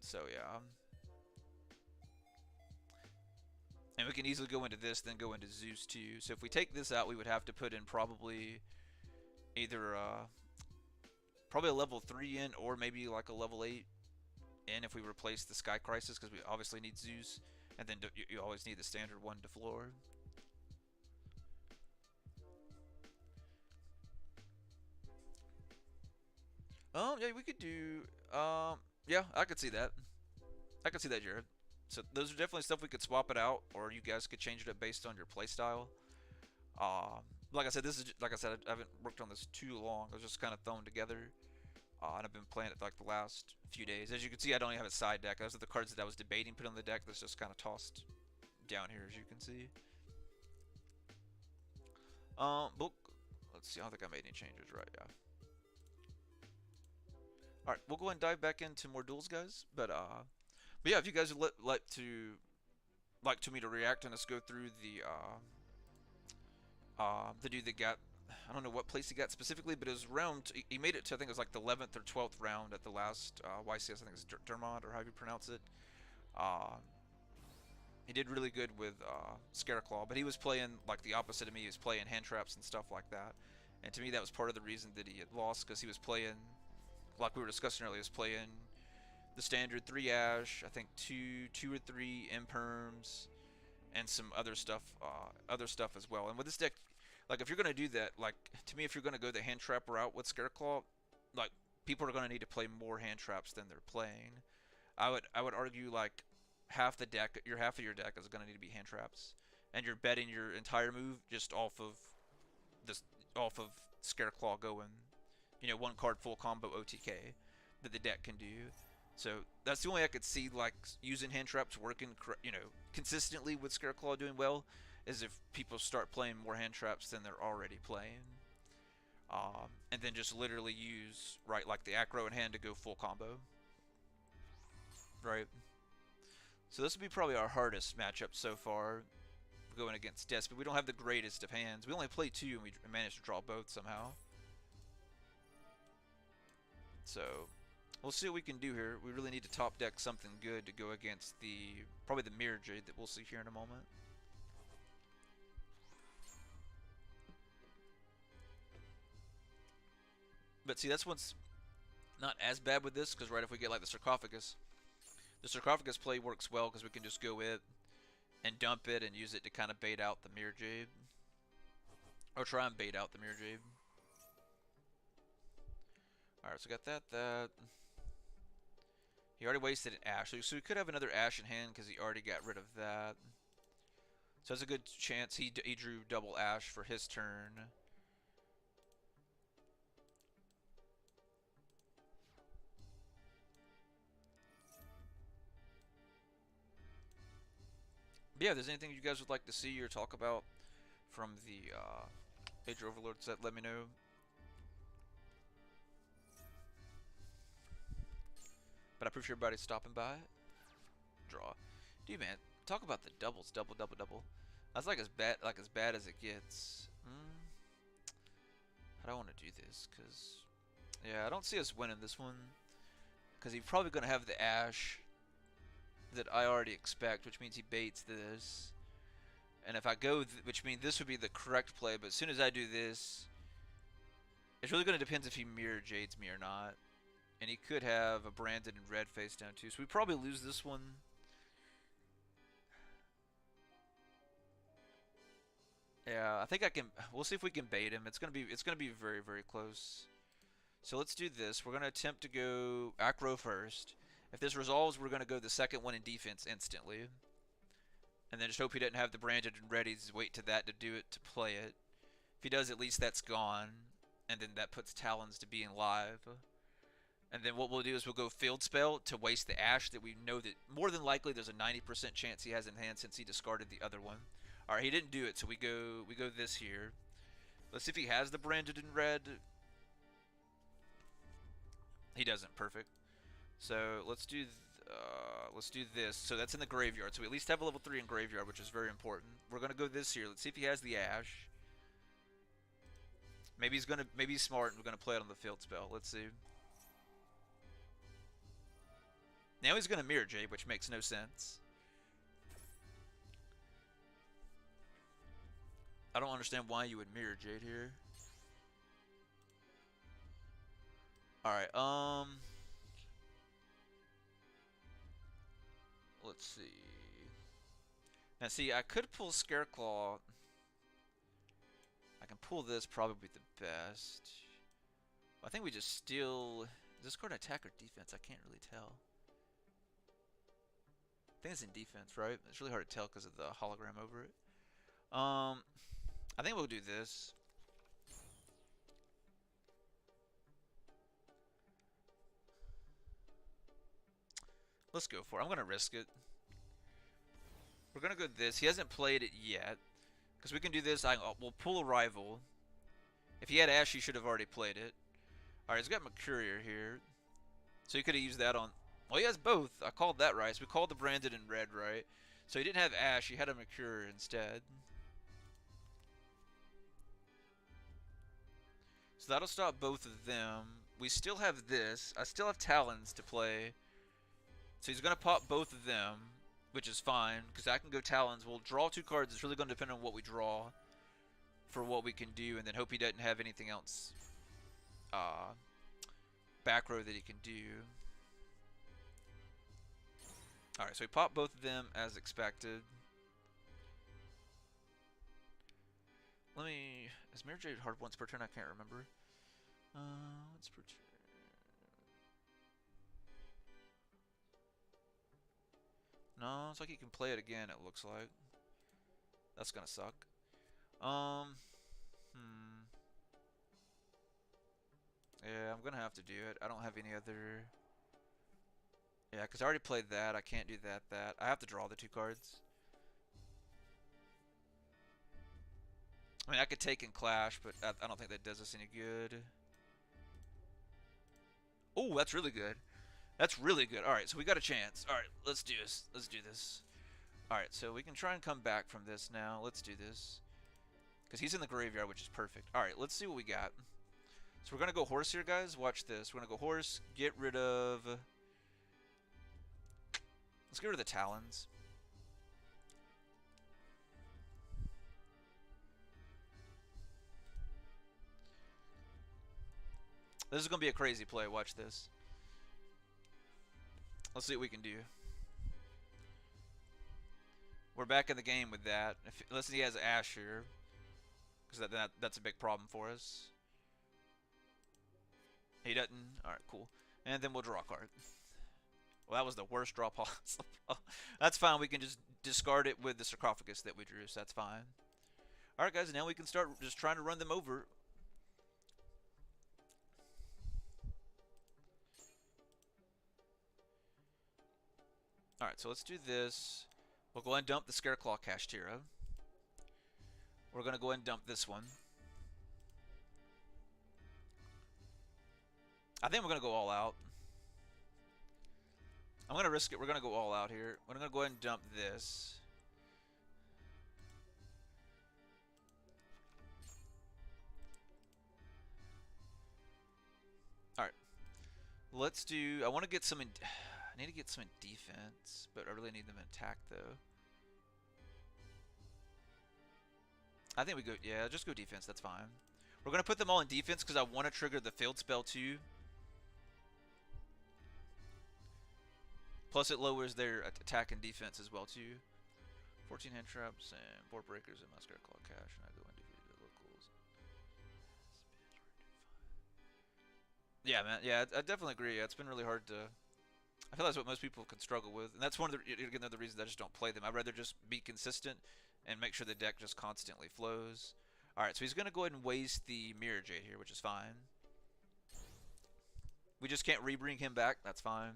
So yeah. And we can easily go into this, then go into Zeus too. So if we take this out, we would have to put in probably either probably a level 3 in, or maybe like a level 8 in if we replace the Sky Crisis, because we obviously need Zeus, and then you always need the standard 1 to floor. Yeah, we could do, yeah, I could see that. I could see that, Jared. So those are definitely stuff we could swap it out, or you guys could change it up based on your playstyle. Like I said, this is like I said, I haven't worked on this too long. I was just kind of thrown together, and I've been playing it like the last few days. As you can see, I don't even have a side deck. Those are the cards that I was debating put on the deck. That's just kind of tossed down here, as you can see. But let's see. I don't think I made any changes, right? Yeah. All right, we'll go and dive back into more duels, guys. But yeah, if you guys would like to me to react and let's go through the dude that got, I don't know what place he got specifically, but it was round. He made it to, I think it was like the 11th or 12th round at the last YCS. I think it's Dermot or however you pronounce it. Uh, he did really good with Scareclaw, but he was playing like the opposite of me. He was playing hand traps and stuff like that. And to me, that was part of the reason that he had lost, because he was playing, like we were discussing earlier, he was playing the standard 3 Ash, I think 2 or 3 Imperms, and some other stuff as well. And with this deck, like if you're gonna do that, like to me, if you're gonna go the hand trap route with Scareclaw, like people are gonna need to play more hand traps than they're playing. I would argue like half the deck, half of your deck is gonna need to be hand traps, and you're betting your entire move just this off of Scareclaw going, one card full combo OTK that the deck can do. So that's the only way I could see like using hand traps working, consistently with Scareclaw doing well, is if people start playing more hand traps than they're already playing, and then just literally use right like the acro in hand to go full combo, right? So this would be probably our hardest matchup so far, going against Des, but we don't have the greatest of hands. We only play 2 and we managed to draw both somehow. So we'll see what we can do here. We really need to top deck something good to go against probably the Mirror Jade that we'll see here in a moment. But see, that's what's not as bad with this, because right if we get like the sarcophagus play works well because we can just go it and dump it and use it to kind of bait out the Mirror Jade. Or try and bait out the Mirror Jade. Alright, so we got that. He already wasted an Ash, so we could have another Ash in hand because he already got rid of that. So there's a good chance he drew double Ash for his turn. But yeah, if there's anything you guys would like to see or talk about from the Age of Overlord set, let me know. But I appreciate everybody stopping by. Draw. Dude, man, talk about the doubles. Double, double, double. That's like as bad as it gets. I don't want to do this, because... Yeah, I don't see us winning this one. Because he's probably going to have the Ash that I already expect, which means he baits this. And if I go, which means this would be the correct play, but as soon as I do this, it's really going to depend if he Mirror Jades me or not. And he could have a Branded and red face down too, so we probably lose this one. Yeah, I think I can. We'll see if we can bait him. It's gonna be very, very close. So let's do this. We're gonna attempt to go acro first. If this resolves, we're gonna go the second one in defense instantly, and then just hope he doesn't have the Branded and readies. Wait to that to do it to play it. If he does, at least that's gone, and then that puts Talons to being live. And then what we'll do is we'll go Field Spell to waste the Ash that we know that more than likely there's a 90% chance he has in hand since he discarded the other one. Alright, he didn't do it, so we go this here. Let's see if he has the Branded in red. He doesn't. Perfect. So let's do this. So that's in the graveyard. So we at least have a level 3 in graveyard, which is very important. We're gonna go this here. Let's see if he has the Ash. Maybe he's smart and we're gonna play it on the Field Spell. Let's see. Now he's going to Mirror Jade, which makes no sense. I don't understand why you would Mirror Jade here. Alright, let's see. Now see, I could pull Scareclaw. I can pull this, probably the best. I think we just steal... Is this card attack or defense? I can't really tell. I think it's in defense, right? It's really hard to tell because of the hologram over it. I think we'll do this. Let's go for it. I'm going to risk it. We're going to go this. He hasn't played it yet. Because we can do this. We'll pull a rival. If he had Ash, he should have already played it. Alright, he's got Mercurier here. So he could have used that on... Well, he has both. I called that right. So we called the Branded in red, right? So he didn't have Ash. He had a Mercurier instead. So that'll stop both of them. We still have this. I still have Talons to play. So he's going to pop both of them, which is fine, because I can go Talons. We'll draw 2 cards. It's really going to depend on what we draw for what we can do, and then hope he doesn't have anything else back row that he can do. Alright, so we pop both of them as expected. Let me... Is Mirror Jade hard once per turn? I can't remember. Once per turn. No, it's like you can play it again, it looks like. That's gonna suck. Yeah, I'm gonna have to do it. I don't have any other... Yeah, because I already played that. I can't do that. I have to draw the 2 cards. I mean, I could take and Clash, but I don't think that does us any good. Oh, that's really good. That's really good. Alright, so we got a chance. Alright, let's do this. Let's do this. Alright, so we can try and come back from this now. Let's do this. Because he's in the graveyard, which is perfect. Alright, let's see what we got. So we're going to go horse here, guys. Watch this. We're going to go horse. Get rid of... Let's get rid of the Talons. This is going to be a crazy play. Watch this. Let's see what we can do. We're back in the game with that. Unless he has Ash here. Because that's a big problem for us. He doesn't. Alright, cool. And then we'll draw a card. Well, that was the worst draw possible. That's fine. We can just discard it with the sarcophagus that we drew, so that's fine. Alright, guys. Now we can start just trying to run them over. Alright, so let's do this. We'll go ahead and dump the Scareclaw Kashtira. We're going to go ahead and dump this one. I think we're going to go all out. I'm going to risk it. We're going to go all out here. We're going to go ahead and dump this. Alright. Let's do... I want to get some... I need to get some in defense, but I really need them in attack, though. I think we go... Yeah, just go defense. That's fine. We're going to put them all in defense because I want to trigger the field spell, too. Plus, it lowers their attack and defense as well, too. 14 hand traps and board breakers in my Scareclaw Cache, and I go into the locals. Yeah, man. Yeah, I definitely agree. Yeah, it's been really hard to... I feel that's what most people can struggle with, and that's one of the another reasons I just don't play them. I'd rather just be consistent and make sure the deck just constantly flows. All right, so he's gonna go ahead and waste the Mirror Jade here, which is fine. We just can't rebring him back. That's fine.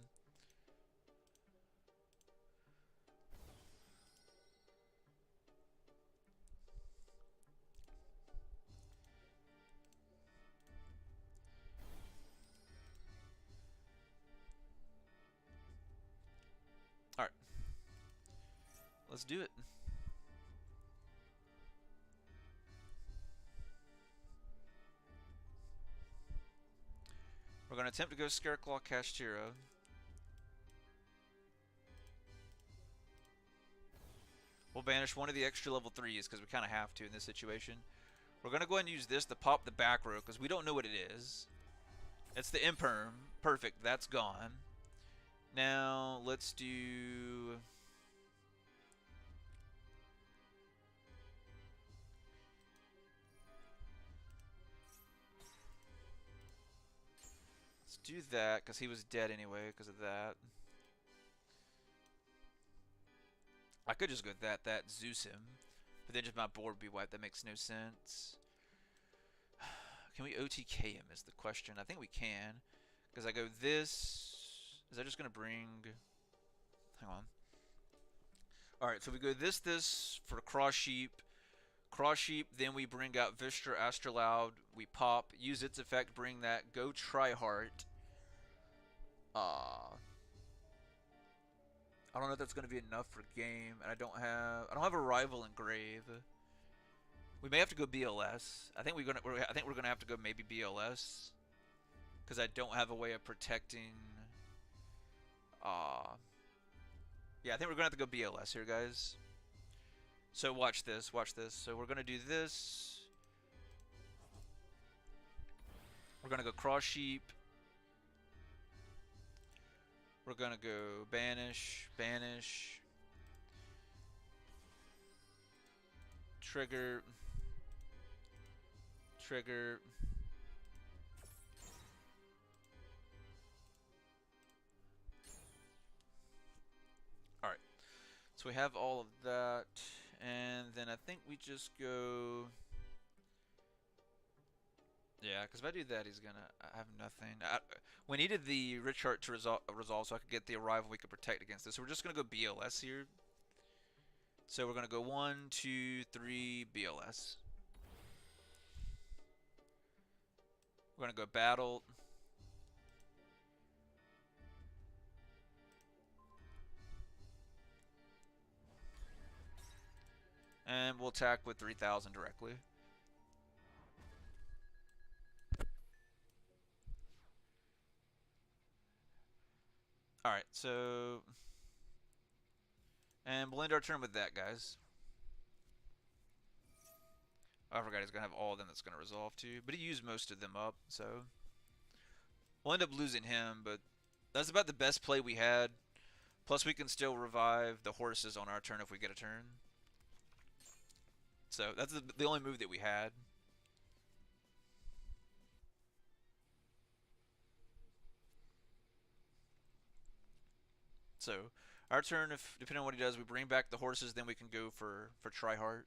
All right, let's do it. We're going to attempt to go Scareclaw Kashtira. We'll banish one of the extra level 3s because we kind of have to in this situation. We're going to go ahead and use this to pop the back row because we don't know what it is. It's the Imperm. Perfect. That's gone. Now, let's do... Let's do that because he was dead anyway because of that. I could just go that Zeus him, but then just my board would be wiped. That makes no sense. Can we OTK him is the question. I think we can, because I go this. Is that just going to bring... Hang on. Alright, so we go this for Cross Sheep. Cross Sheep, then we bring out Vistra Astraloud. We pop, use its effect, bring that. Go Tryhard. I don't know if that's going to be enough for game, and I don't have a rival in Grave. We may have to go BLS. I think we're gonna have to go maybe BLS because I don't have a way of protecting. Yeah, I think we're gonna have to go BLS here, guys. So watch this, watch this. So we're gonna do this. We're gonna go Cross Sheep. We're gonna go Banish, Banish, Trigger, Trigger. Alright, so we have all of that, and then I think we just go... Yeah, because if I do that, he's gonna have nothing. We needed the Rich Heart to resolve so I could get the Arrival we could protect against this. So we're just gonna go BLS here. So we're gonna go 1, 2, 3, BLS. We're gonna go Battle. And we'll attack with 3,000 directly. Alright, so... And we'll end our turn with that, guys. I forgot he's going to have all of them that's going to resolve too. But he used most of them up, so... We'll end up losing him, but... That's about the best play we had. Plus we can still revive the horses on our turn if we get a turn. So that's the only move that we had. So, our turn, if depending on what he does, we bring back the horses, then we can go for Tryhard.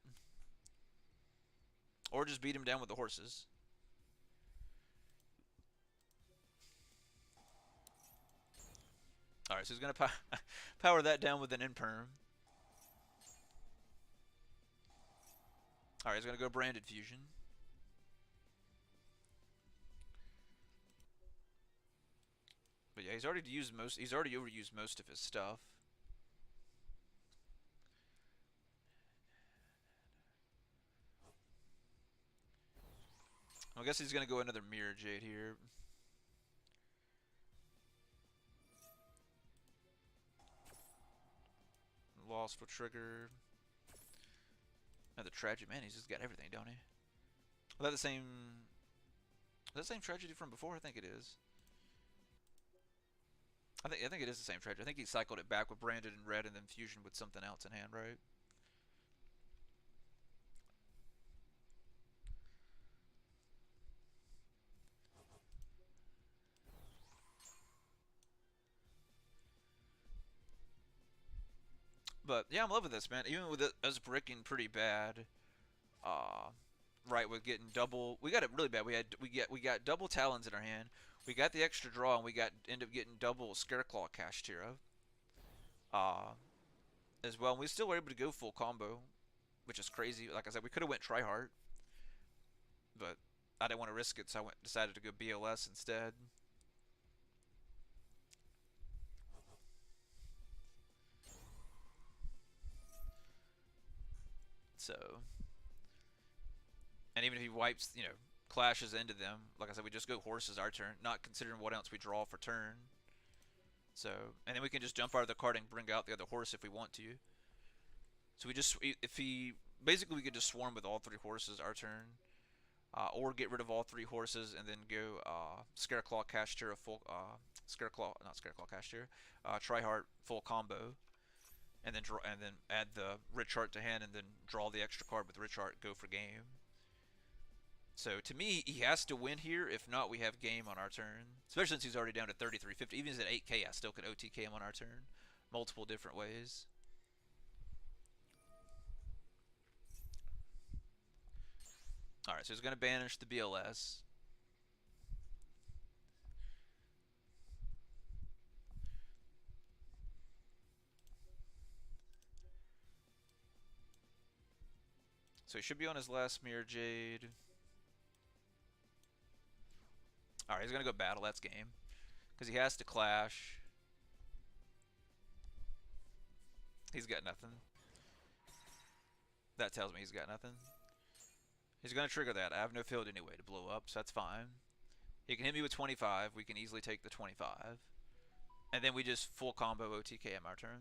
Or just beat him down with the horses. Alright, so he's going to power that down with an Imperm. Alright, he's going to go Branded Fusion. But yeah, he's already overused most of his stuff. I guess he's going to go another Mirror Jade here. Lost will trigger. Another Tragedy. Man, he's just got everything, don't he? Is that the same... Is that the same Tragedy from before? I think it is. I think it is the same Tragedy. I think he cycled it back with Branded and Red and then Fusion with something else in hand, right? But yeah, I'm loving this, man. Even with us bricking pretty bad, right? We're getting double. We got it really bad. We got double Talons in our hand. We got the extra draw, and we end up getting double Scareclaw Kashtira, as well. And we still were able to go full combo, which is crazy. Like I said, we could have went Tryhard, but I didn't want to risk it, so I decided to go BLS instead. So, and even if he wipes, clashes into them, like I said, we just go horses our turn, not considering what else we draw for turn. So, and then we can just jump out of the card and bring out the other horse if we want to. So basically we could just swarm with all 3 horses our turn, or get rid of all 3 horses and then go Scareclaw Kashtira full, not Scareclaw Kashtira, Tryhard full combo. And then add the Rich Heart to hand, and then draw the extra card with Rich Heart, go for game. So to me, he has to win here. If not, we have game on our turn. Especially since he's already down to 3350. Even if he's at 8k, I still could OTK him on our turn. Multiple different ways. Alright, so he's going to banish the BLS. So he should be on his last Mirror Jade. Alright, he's gonna go battle. That's game. Because he has to clash. He's got nothing. That tells me he's got nothing. He's gonna trigger that. I have no field anyway to blow up, so that's fine. He can hit me with 25. We can easily take the 25. And then we just full combo OTK on our turn.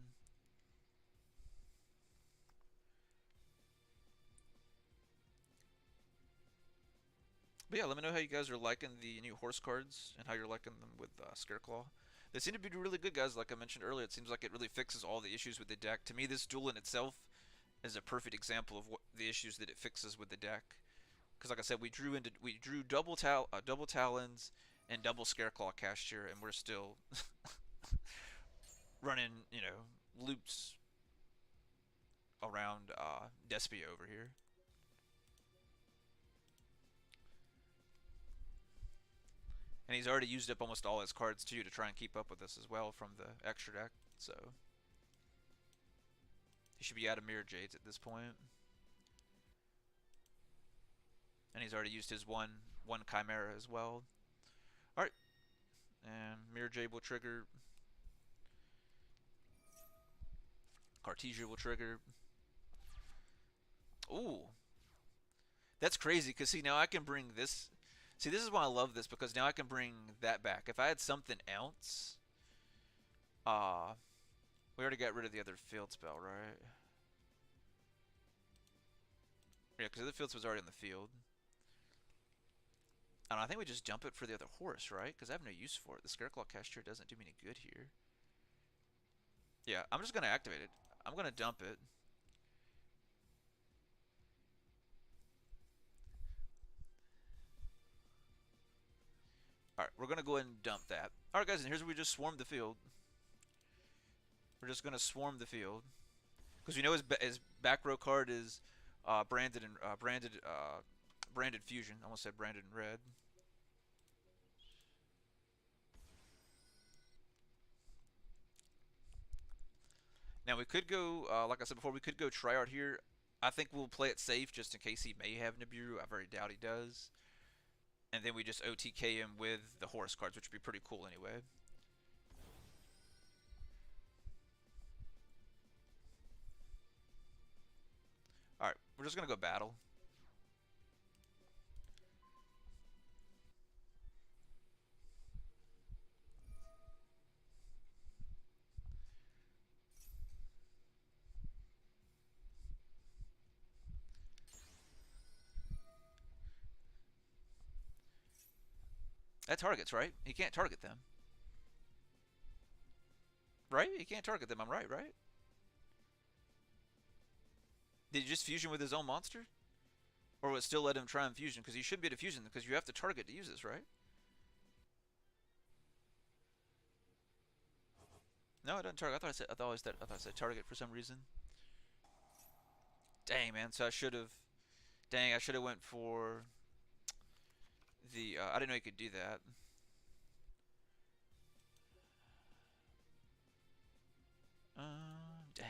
But yeah, let me know how you guys are liking the new horse cards and how you're liking them with Scareclaw. They seem to be really good, guys. Like I mentioned earlier, it seems like it really fixes all the issues with the deck. To me, this duel in itself is a perfect example of what the issues that it fixes with the deck. Because like I said, we drew double talons and double Scareclaw Cashier, and we're still running, loops around Despia over here. And he's already used up almost all his cards too to try and keep up with us as well from the extra deck. So he should be out of Mirror Jades at this point. And he's already used his one Chimera as well. Alright. And Mirror Jade will trigger. Cartesia will trigger. Ooh. That's crazy, because see, now I can bring this. See, this is why I love this, because now I can bring that back. If I had something else, we already got rid of the other field spell, right? Yeah, because the other field spell was already in the field. And I think we just jump it for the other horse, right? Because I have no use for it. The Scareclaw Cashier doesn't do me any good here. Yeah, I'm just going to activate it. I'm going to dump it. Alright, we're going to go ahead and dump that. Alright, guys, and here's where we just swarm the field. We're just going to swarm the field. Because we know his back row card is branded fusion. I almost said branded in red. Now we could go, like I said before, we could go Triart here. I think we'll play it safe just in case he may have Nibiru. I very doubt he does. And then we just OTK him with the horse cards, which would be pretty cool anyway. Alright, we're just going to go battle. That targets, right? He can't target them. Right? He can't target them. I'm right, right? Did he just fusion with his own monster? Or will it still let him try and fusion? Because he should be able to fusion, because you have to target to use this, right? No, it doesn't target. I thought I said target for some reason. Dang, man. So I should have. Dang, I should have went for the. I didn't know you could do that. Dang.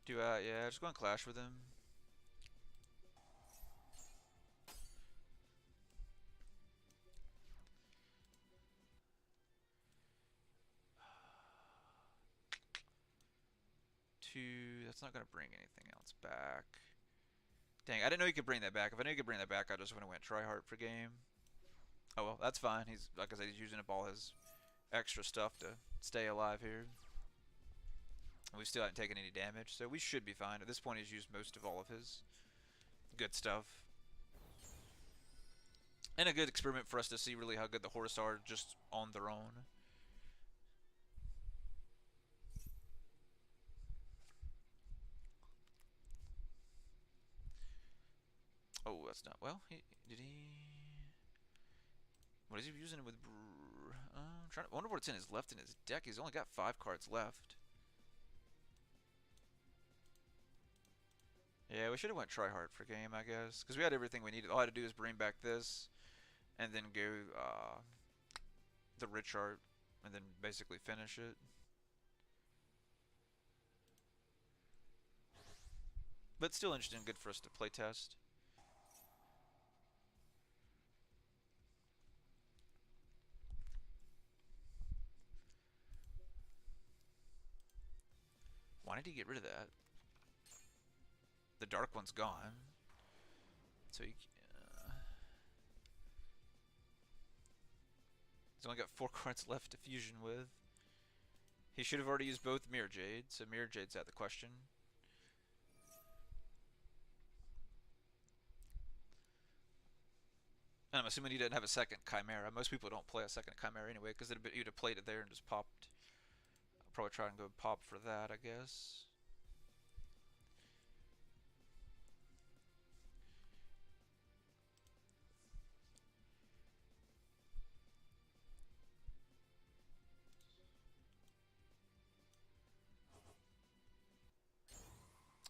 Do I? Yeah, just go and clash with him. Two. That's not gonna bring anything else back. Dang, I didn't know you could bring that back. If I knew you could bring that back, I just would have went try hard for game. Oh well, that's fine. He's, like I said, he's using up all his extra stuff to stay alive here. And we still haven't taken any damage, so we should be fine. At this point, he's used most of all of his good stuff. And a good experiment for us to see really how good the horse are just on their own. Oh, that's not... Well, did he... What is he using it with? I wonder what's left in his deck. He's only got 5 cards left. Yeah, we should have went try hard for game, I guess, because we had everything we needed. All I had to do is bring back this, and then go the rich art, and then basically finish it. But still interesting, good for us to play test. Why did he get rid of that? The dark one's gone. So he's only got 4 cards left to fusion with. He should have already used both Mirror Jade, so Mirror Jade's out of the question. And I'm assuming he didn't have a second Chimera. Most people don't play a second Chimera anyway, because he would have played it there and just popped. I'll probably try and go pop for that, I guess.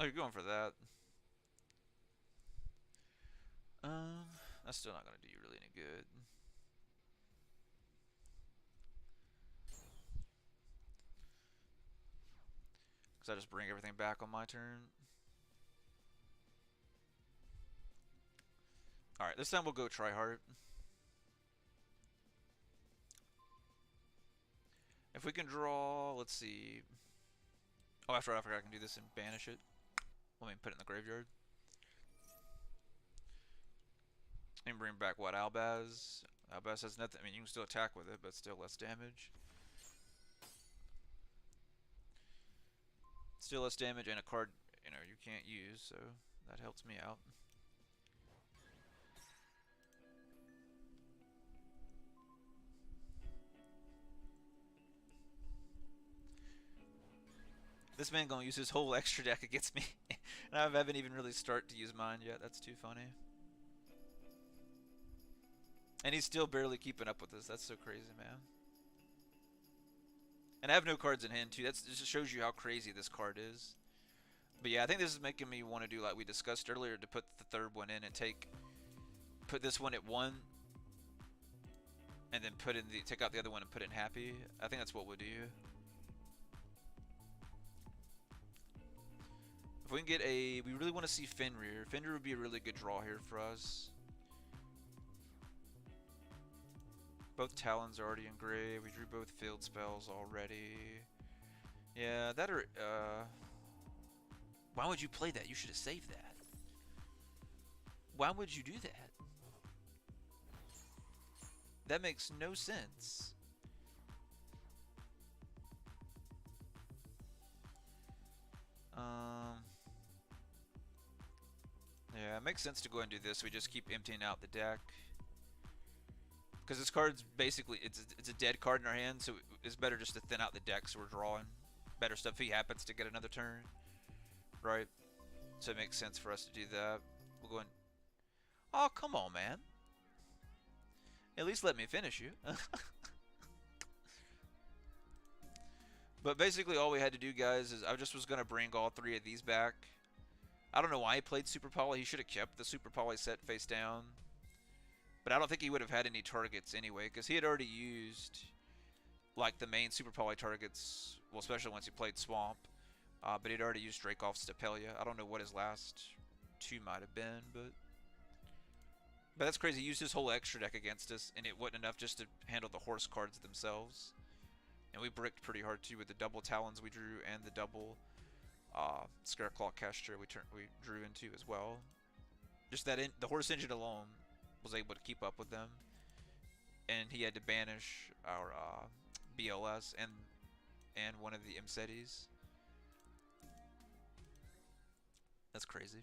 Oh, you're going for that. That's still not going to do you really any good. Because I just bring everything back on my turn. Alright, this time we'll go try hard. If we can draw, let's see. Oh, after I forgot I can do this and banish it. Let me put it in the graveyard. And bring back what, Albaz? Albaz has nothing. I mean, you can still attack with it, but still less damage. Still less damage and a card, you can't use, so that helps me out. This man gonna use his whole extra deck against me. And I haven't even really started to use mine yet. That's too funny. And he's still barely keeping up with this. That's so crazy, man. And I have no cards in hand, too. That just shows you how crazy this card is. But yeah, I think this is making me want to do like we discussed earlier, to put the third one in and put this one at 1. And then take out the other one and put in happy. I think that's what we'll do. If we can get we really want to see Fenrir. Fenrir would be a really good draw here for us. Both Talons are already engraved. We drew both field spells already. Yeah, that or, why would you play that? You should have saved that. Why would you do that? That makes no sense. Yeah, it makes sense to go ahead and do this. We just keep emptying out the deck. Because this card's basically, it's a dead card in our hand, so it's better just to thin out the deck so we're drawing better stuff if he happens to get another turn. Right? So it makes sense for us to do that. We'll go in. Oh, come on, man. At least let me finish you. But basically all we had to do, guys, is I just was going to bring all 3 of these back. I don't know why he played Super Poly. He should have kept the Super Poly set face down. But I don't think he would have had any targets anyway, because he had already used like the main Super Poly targets, well, especially once he played Swamp. But he'd already used Dracov's Stapelia. I don't know what his last 2 might have been, but that's crazy. He used his whole extra deck against us, and it wasn't enough just to handle the horse cards themselves. And we bricked pretty hard too with the double Talons we drew and the double Scareclaw Castor we drew into as well. Just that the horse engine alone was able to keep up with them, and he had to banish our BLS and one of the Imsetis. That's crazy.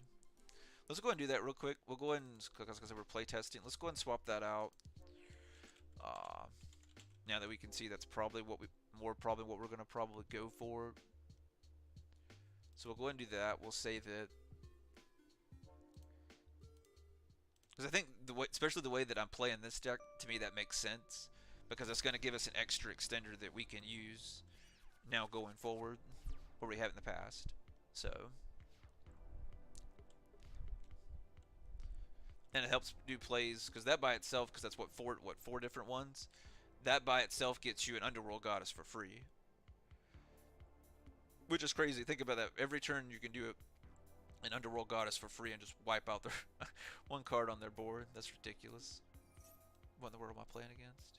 Let's go ahead and do that real quick. We'll go ahead and, because we're playtesting, let's go ahead and swap that out. Now that we can see that's probably what we're going to probably go for. So we'll go ahead and do that. We'll save it. Because I think especially the way that I'm playing this deck, to me that makes sense. Because it's going to give us an extra extender that we can use now going forward, where we have in the past. So, and it helps do plays, because that by itself, because that's four different ones. That by itself gets you an Underworld Goddess for free. Which is crazy. Think about that. Every turn you can do an Underworld Goddess for free and just wipe out their one card on their board. That's ridiculous. What in the world am I playing against?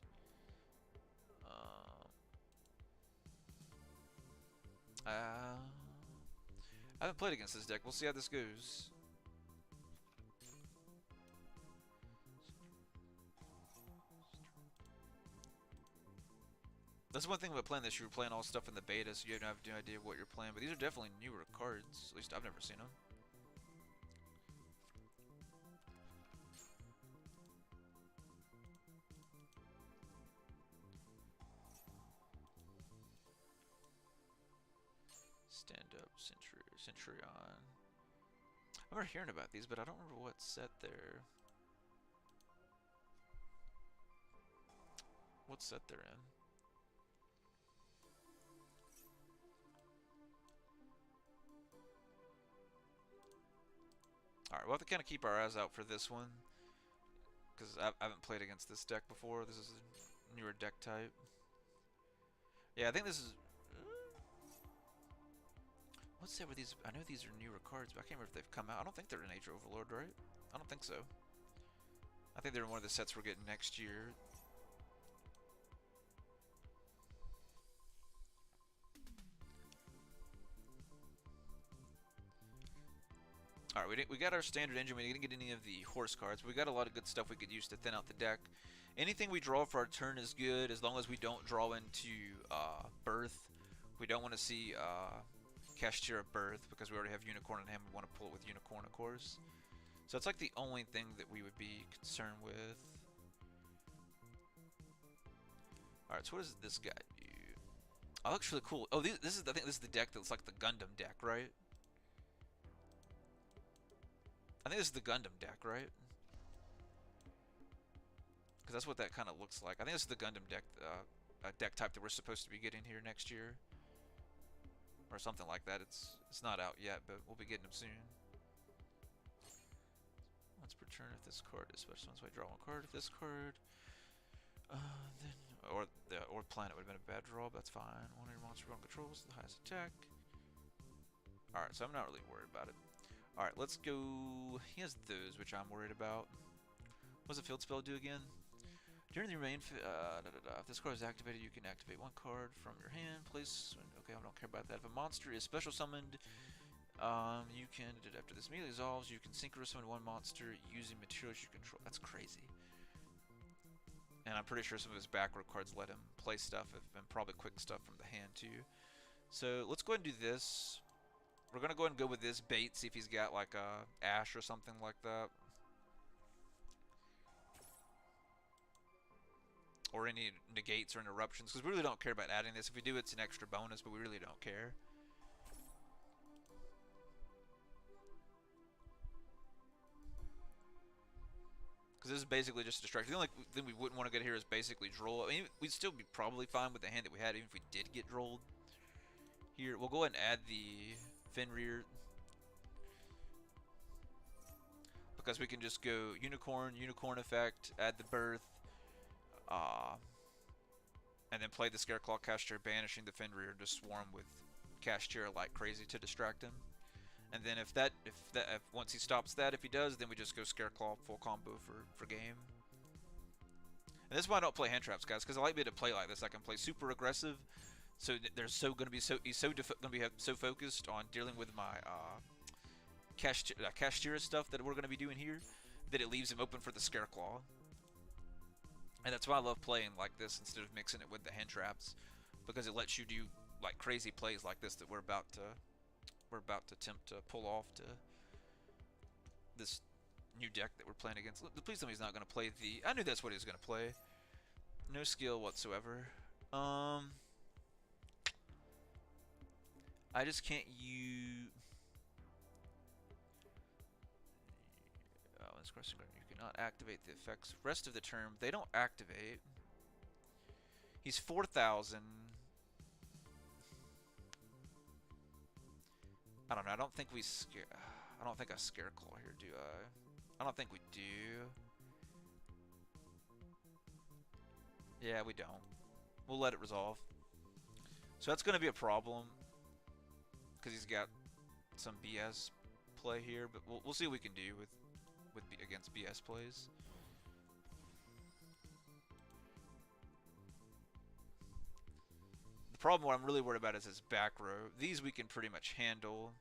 I haven't played against this deck. We'll see how this goes. That's one thing about playing this. You were playing all stuff in the beta, so you don't have no idea what you're playing. But these are definitely newer cards. At least I've never seen them. Stand up, Centurion. I remember hearing about these, but I don't remember what set they're. What set they're in. Alright, we'll have to kind of keep our eyes out for this one. Because I haven't played against this deck before. This is a newer deck type. Yeah, I think this is... What's that with these? I know these are newer cards, but I can't remember if they've come out. I don't think they're in Age of Overlord, right? I don't think so. I think they're in one of the sets we're getting next year. Alright, we got our standard engine. We didn't get any of the horse cards, but we got a lot of good stuff we could use to thin out the deck. Anything we draw for our turn is good, as long as we don't draw into Birth. We don't want to see Kashtira Birth, because we already have Unicorn in hand. We want to pull it with Unicorn, of course. So it's like the only thing that we would be concerned with. Alright, so what does this guy do? Oh, that looks really cool. Oh, this is, I think this is the deck that's like the Gundam deck, right? I think this is the Gundam deck, right? Because that's what that kind of looks like. I think this is the Gundam deck, a deck type that we're supposed to be getting here next year. Or something like that. It's not out yet, but we'll be getting them soon. Once per turn, if this card is special, so I draw one card. If this card, then or planet would have been a bad draw, but that's fine. One of your monster one controls the highest attack. Alright, so I'm not really worried about it. Alright, let's go. He has those, which I'm worried about. What does the field spell do again? During the main, if this card is activated, you can activate one card from your hand. Place. Okay, I don't care about that. If a monster is special summoned, you can, after this immediately dissolves, you can synchro summon one monster using materials you control. That's crazy. And I'm pretty sure some of his backward cards let him play stuff, and probably quick stuff from the hand too. So let's go ahead and do this. We're gonna go ahead and go with this bait, see if he's got like a Ash or something like that. Or any negates or interruptions, because we really don't care about adding this. If we do, it's an extra bonus, but we really don't care. Because this is basically just a distraction. The only thing we wouldn't want to get here is basically droll. I mean, we'd still be probably fine with the hand that we had, even if we did get drolled. Here, we'll go ahead and add the Fenrir. Because we can just go Unicorn, Unicorn effect, add the Birth, and then play the Scareclaw Kashtira, banishing the Fenrir, and just swarm with Kashtira like crazy to distract him. And then if once he stops that, if he does, then we just go Scareclaw full combo for game. And this is why I don't play hand traps, guys, because I like being able to play like this. I can play super aggressive, so he's so going to be so focused on dealing with my Kashtira stuff that we're going to be doing here, that it leaves him open for the Scareclaw. And that's why I love playing like this instead of mixing it with the hand traps, because it lets you do like crazy plays like this that we're about to attempt to pull off to this new deck that we're playing against. Please tell me he's not going to play the... I knew that's what he was going to play. No skill whatsoever. I just can't use... Oh, this question, you cannot activate the effects. Rest of the term, they don't activate. He's 4,000. I don't know. I don't think we scare. I don't think I Scareclaw here, do I? I don't think we do. Yeah, we don't. We'll let it resolve. So that's going to be a problem, because he's got some BS play here, but we'll see what we can do with against BS plays. The problem, what I'm really worried about is his back row. These we can pretty much handle.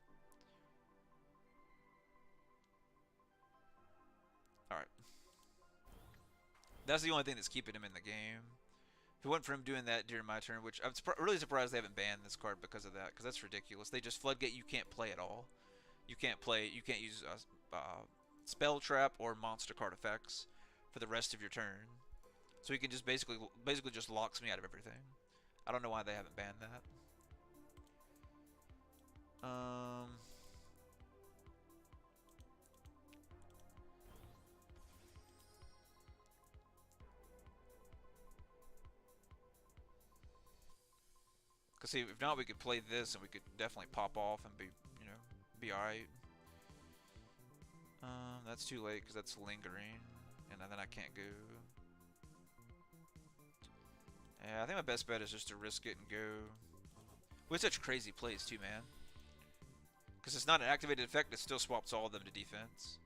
Alright. That's the only thing that's keeping him in the game. If it wasn't for him doing that during my turn, which I'm really surprised they haven't banned this card because of that, because that's ridiculous. They just floodgate, you can't play at all. You can't use spell trap or monster card effects for the rest of your turn. So he can just basically just locks me out of everything. I don't know why they haven't banned that. Cause see, if not, we could play this and we could definitely pop off and be alright. That's too late because that's lingering, and then I can't go. Yeah, I think my best bet is just to risk it and go. With such crazy plays too, man. Because it's not an activated effect, it still swaps all of them to defense.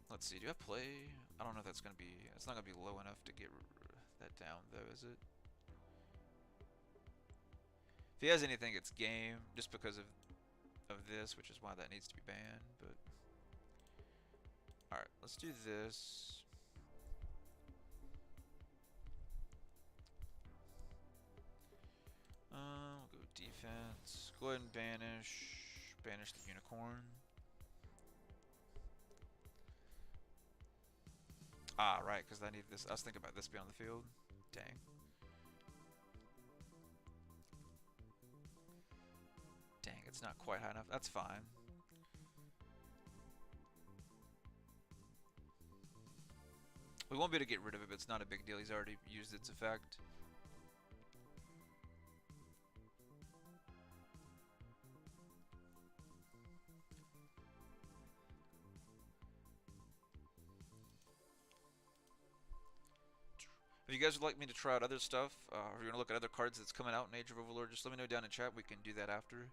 Let's see, do I play? I don't know if that's going to be... It's not going to be low enough to get that down, though, is it? If he has anything, it's game, just because of this, which is why that needs to be banned, but... Alright, let's do this. We'll go defense. Go ahead and banish the unicorn. Ah, right, because I need this. I was thinking about this being on the field. Dang. Dang, it's not quite high enough. That's fine. We won't be able to get rid of it, but it's not a big deal. He's already used its effect. If you guys would like me to try out other stuff, or you're gonna look at other cards that's coming out in Age of Overlord, just let me know down in chat. We can do that after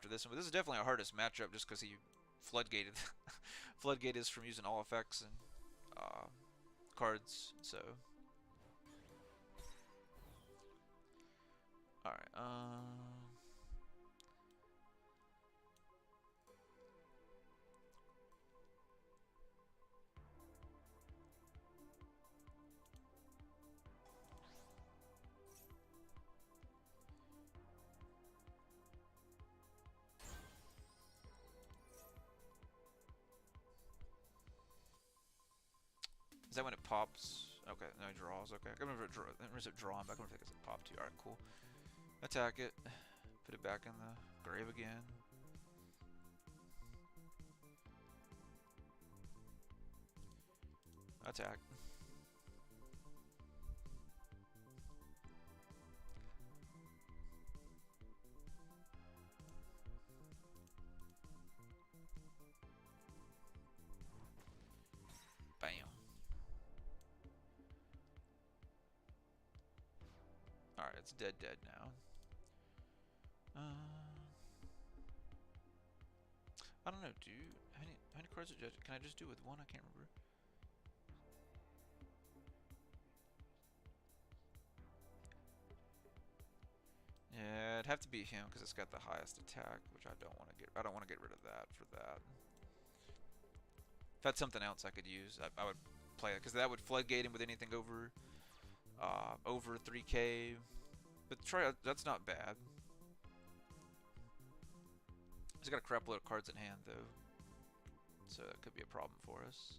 this one. But this is definitely our hardest matchup, just because he floodgated. Floodgate is from using all effects and cards. So, all right. Is that when it pops? Okay, no, it draws. Okay, I remember it drawing, but I don't think it's a pop too. Alright, cool. Attack it. Put it back in the grave again. Attack. Bam. Alright, it's dead now. I don't know, dude. How many cards can I just do with one? I can't remember. Yeah, it'd have to be him because it's got the highest attack, which I don't want to get. I don't want to get rid of that for that. If that's something else I could use, I would play it because that would floodgate him with anything over 3K. But try that's not bad. He's got a crap load of cards in hand though, so that could be a problem for us.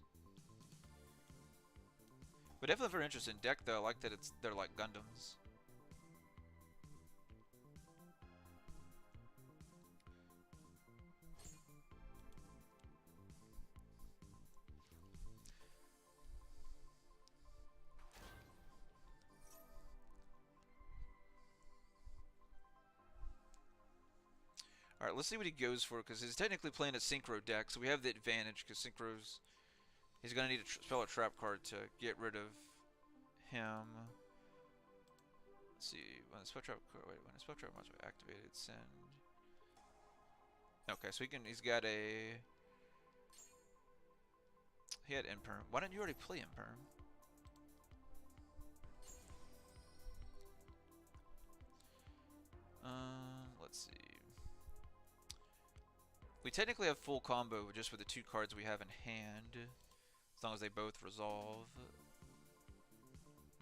But definitely very interesting deck though. I like that they're like Gundams. Alright, let's see what he goes for, because he's technically playing a Synchro deck, so we have the advantage, because Synchro's... He's going to need to spell a trap card to get rid of him. Let's see. When the spectrum, wait, when the spectrum must be activated, send. Okay, so he's got a. He had Imperm. Why didn't you already play Imperm? Let's see. We technically have full combo just with the 2 cards we have in hand, as long as they both resolve.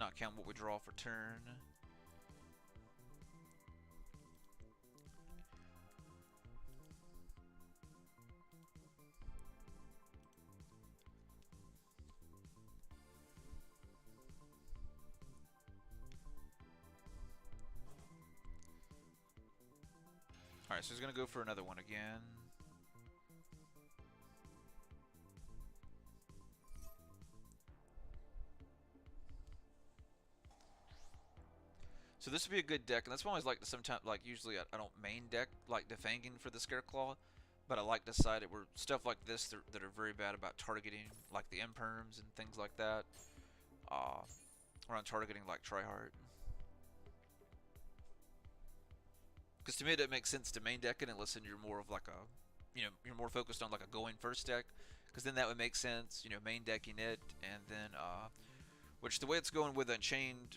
Not count what we draw for turn. Alright, so he's gonna go for another one again. So this would be a good deck, and that's why I always like to sometimes, like usually I don't main deck like Defanging for the Scareclaw, but I like to side it where stuff like this that are very bad about targeting, like the Imperms and things like that, around targeting like Tryhard. Because to me that makes sense to main deck it unless you're more of like a, you're more focused on like a going first deck, because then that would make sense, main decking it, and then, which the way it's going with Unchained,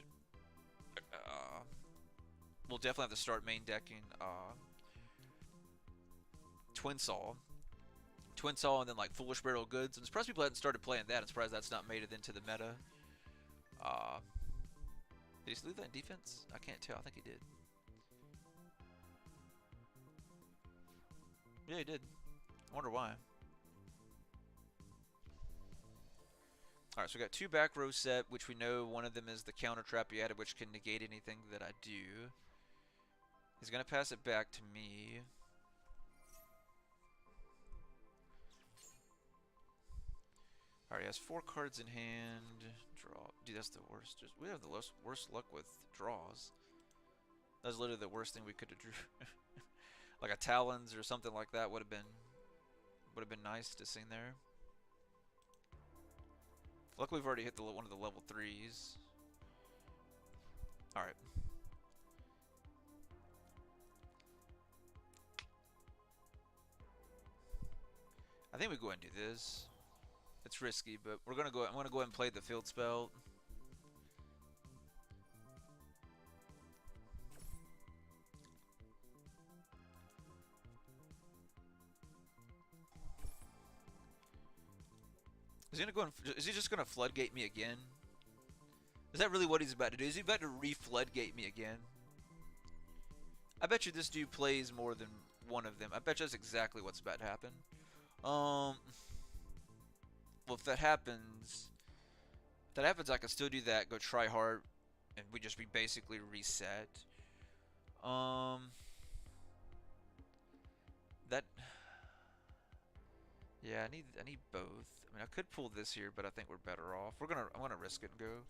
we'll definitely have to start main decking Twin Saw, and then like Foolish Barrel Goods. I'm surprised people hadn't started playing that. I'm surprised that's not made it into the meta. Did he leave that in defense? I can't tell. I think he did. Yeah, he did. I wonder why. Alright, so we got 2 back row set, which we know one of them is the counter trap you added, which can negate anything that I do. He's going to pass it back to me. Alright, he has 4 cards in hand. Draw. Dude, that's the worst. We have the worst luck with draws. That's literally the worst thing we could have drew. Like a Talons or something like that would have been nice to see there. Luckily, we've already hit one of the level 3s. Alright. I think we go ahead and do this. It's risky, but I'm gonna go ahead and play the field spell. Is he just gonna floodgate me again? Is that really what he's about to do? Is he about to re-floodgate me again? I bet you this dude plays more than one of them. I bet you that's exactly what's about to happen. Well, if that happens, I can still do that. Go try hard, and we just basically reset. That. Yeah, I need both. I mean, I could pull this here, but I think we're better off. I'm gonna risk it and go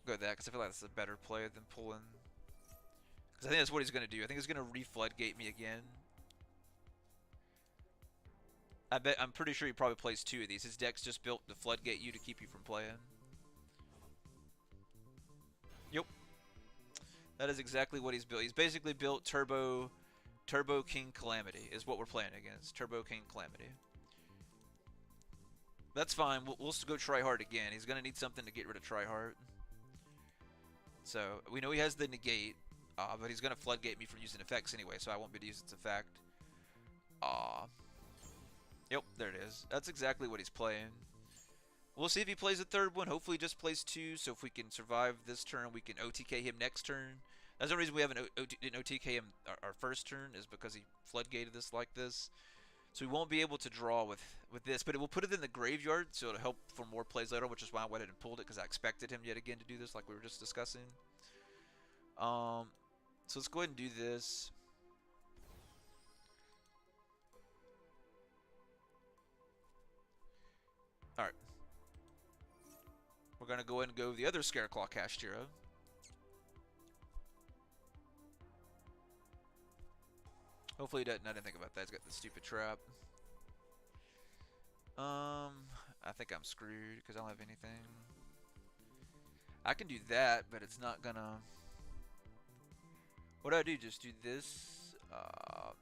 with that because I feel like that's a better play than pulling. Because I think that's what he's gonna do. I think he's gonna re-floodgate me again. I'm pretty sure he probably plays 2 of these. His deck's just built to floodgate you to keep you from playing. Yep. That is exactly what he's built. He's basically built Turbo King Calamity is what we're playing against. Turbo King Calamity. That's fine. We'll go try hard again. He's gonna need something to get rid of try hard. So we know he has the negate, but he's gonna floodgate me from using effects anyway, so I won't be able to use its effect. Yep, there it is. That's exactly what he's playing. We'll see if he plays a 3rd one. Hopefully he just plays 2, so if we can survive this turn, we can OTK him next turn. That's the reason we haven't didn't OTK him our first turn, is because he floodgated us like this. So we won't be able to draw with this, but it will put it in the graveyard, so it'll help for more plays later, which is why I went ahead and pulled it, because I expected him yet again to do this like we were just discussing. So let's go ahead and do this. Alright. We're going to go ahead and go the other Scareclaw Kashtira. Hopefully he doesn't. I didn't think about that. He's got the stupid trap. I think I'm screwed because I don't have anything. I can do that, but it's not gonna. What do I do? Just do this. I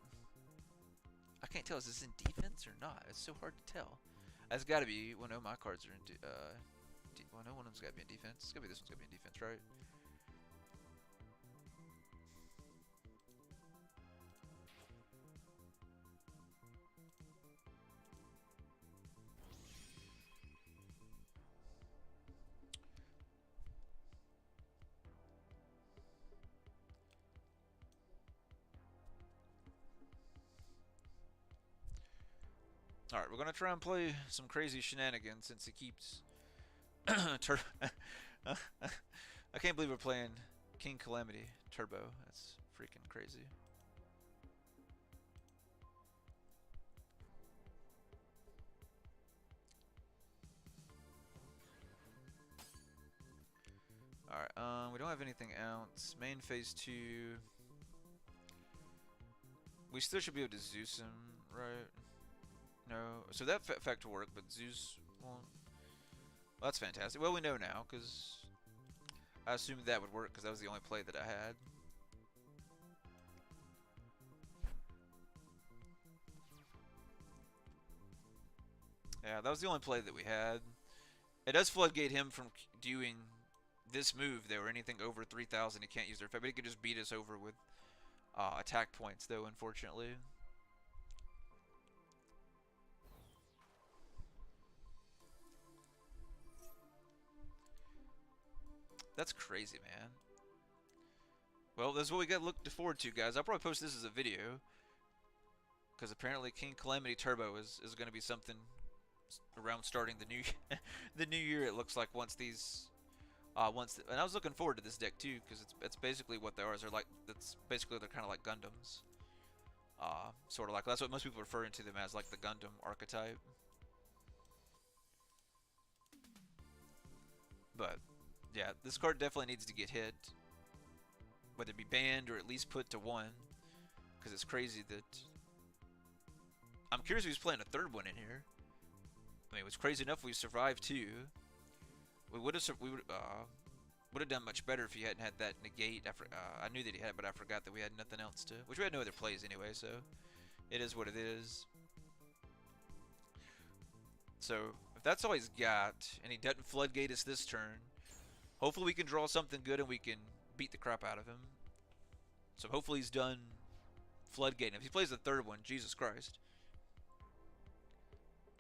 can't tell. Is this in defense or not? It's so hard to tell. That's got to be. Well, no, my cards are in. Well, no, one of them's got to be in defense. It's gotta be this one's gotta be in defense, right? Alright, we're gonna try and play some crazy shenanigans since he keeps I can't believe we're playing King Calamity Turbo. That's freaking crazy. Alright, we don't have anything else. Main phase 2. We still should be able to Zeus him, right? No. So that effect will work, but Zeus won't. Well, that's fantastic. Well, we know now, because I assumed that would work, because that was the only play that I had. Yeah, that was the only play that we had. It does floodgate him from doing this move, though, or anything over 3,000. He can't use their effect, but he could just beat us over with attack points, though, unfortunately. That's crazy, man. Well, that's what we got to look forward to, guys. I'll probably post this as a video, because apparently King Calamity Turbo is going to be something around starting the new the new year. It looks like once these and I was looking forward to this deck too, because it's basically what they are. They're like they're kind of like Gundams, sort of like that's what most people are referring to them as, like the Gundam archetype. But yeah, this card definitely needs to get hit, whether it be banned or at least put to 1, because it's crazy that I'm curious if he's playing a third one in here. I mean, it was crazy enough we survived 2. We would have done much better if he hadn't had that negate. I knew that he had it, but I forgot that we had nothing else to. Which we had no other plays anyway, so it is what it is. So if that's all he's got, and he doesn't floodgate us this turn, hopefully we can draw something good and we can beat the crap out of him. So hopefully he's done floodgating. If he plays the third one, Jesus Christ,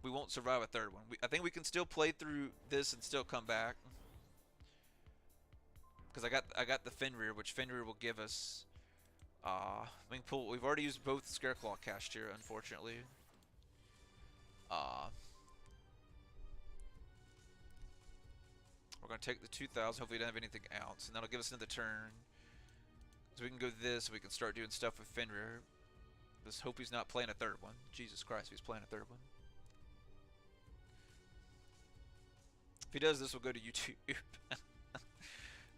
we won't survive a third one. I think we can still play through this and still come back. Because I got the Fenrir, which Fenrir will give us. We've already used both Scareclaw cast here, unfortunately. We're gonna take the 2,000. Hopefully, we don't have anything else, and that'll give us another turn. So we can go this. We can start doing stuff with Fenrir. Just hope he's not playing a third one. Jesus Christ, he's playing a third one. If he does, this will go to YouTube.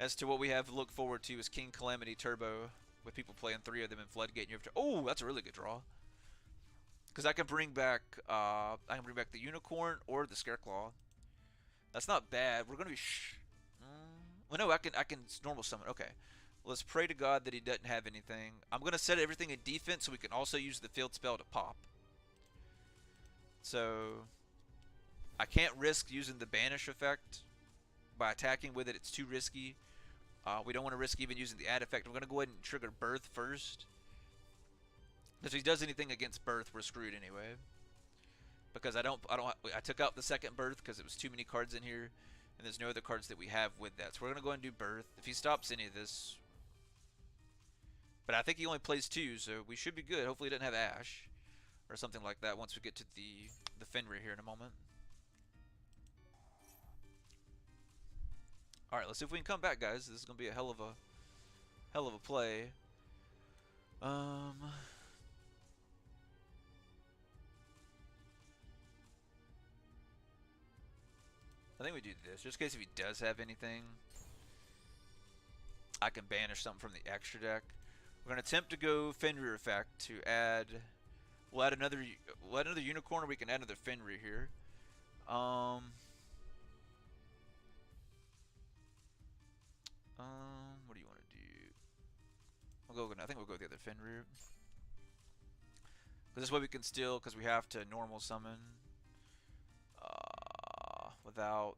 As to what we have to look forward to is King Calamity Turbo, with people playing 3 of them in Floodgate. And you have to, oh, that's a really good draw. Because I can bring back the Unicorn or the Scareclaw. That's not bad. We're gonna be. Well, no, I can normal summon. Okay, let's pray to God that he doesn't have anything. I'm gonna set everything in defense so we can also use the field spell to pop. So I can't risk using the banish effect by attacking with it. It's too risky. We don't want to risk even using the add effect. I'm going to go ahead and trigger Birth first. If he does anything against Birth, we're screwed anyway. Because I took out the second Birth because it was too many cards in here, and there's no other cards that we have with that. So we're going to go ahead and do Birth. If he stops any of this, but I think he only plays 2, so we should be good. Hopefully he doesn't have Ash or something like that once we get to the Fenrir here in a moment. All right, let's see if we can come back, guys. This is gonna be a hell of a play. I think we do this just in case if he does have anything. I can banish something from the extra deck. We're gonna attempt to go Fenrir effect to add. We'll add another Unicorn, or we can add another Fenrir here. What do you want to do? I think we'll go the other Fenrir. Because this way we can still, because we have to normal summon without.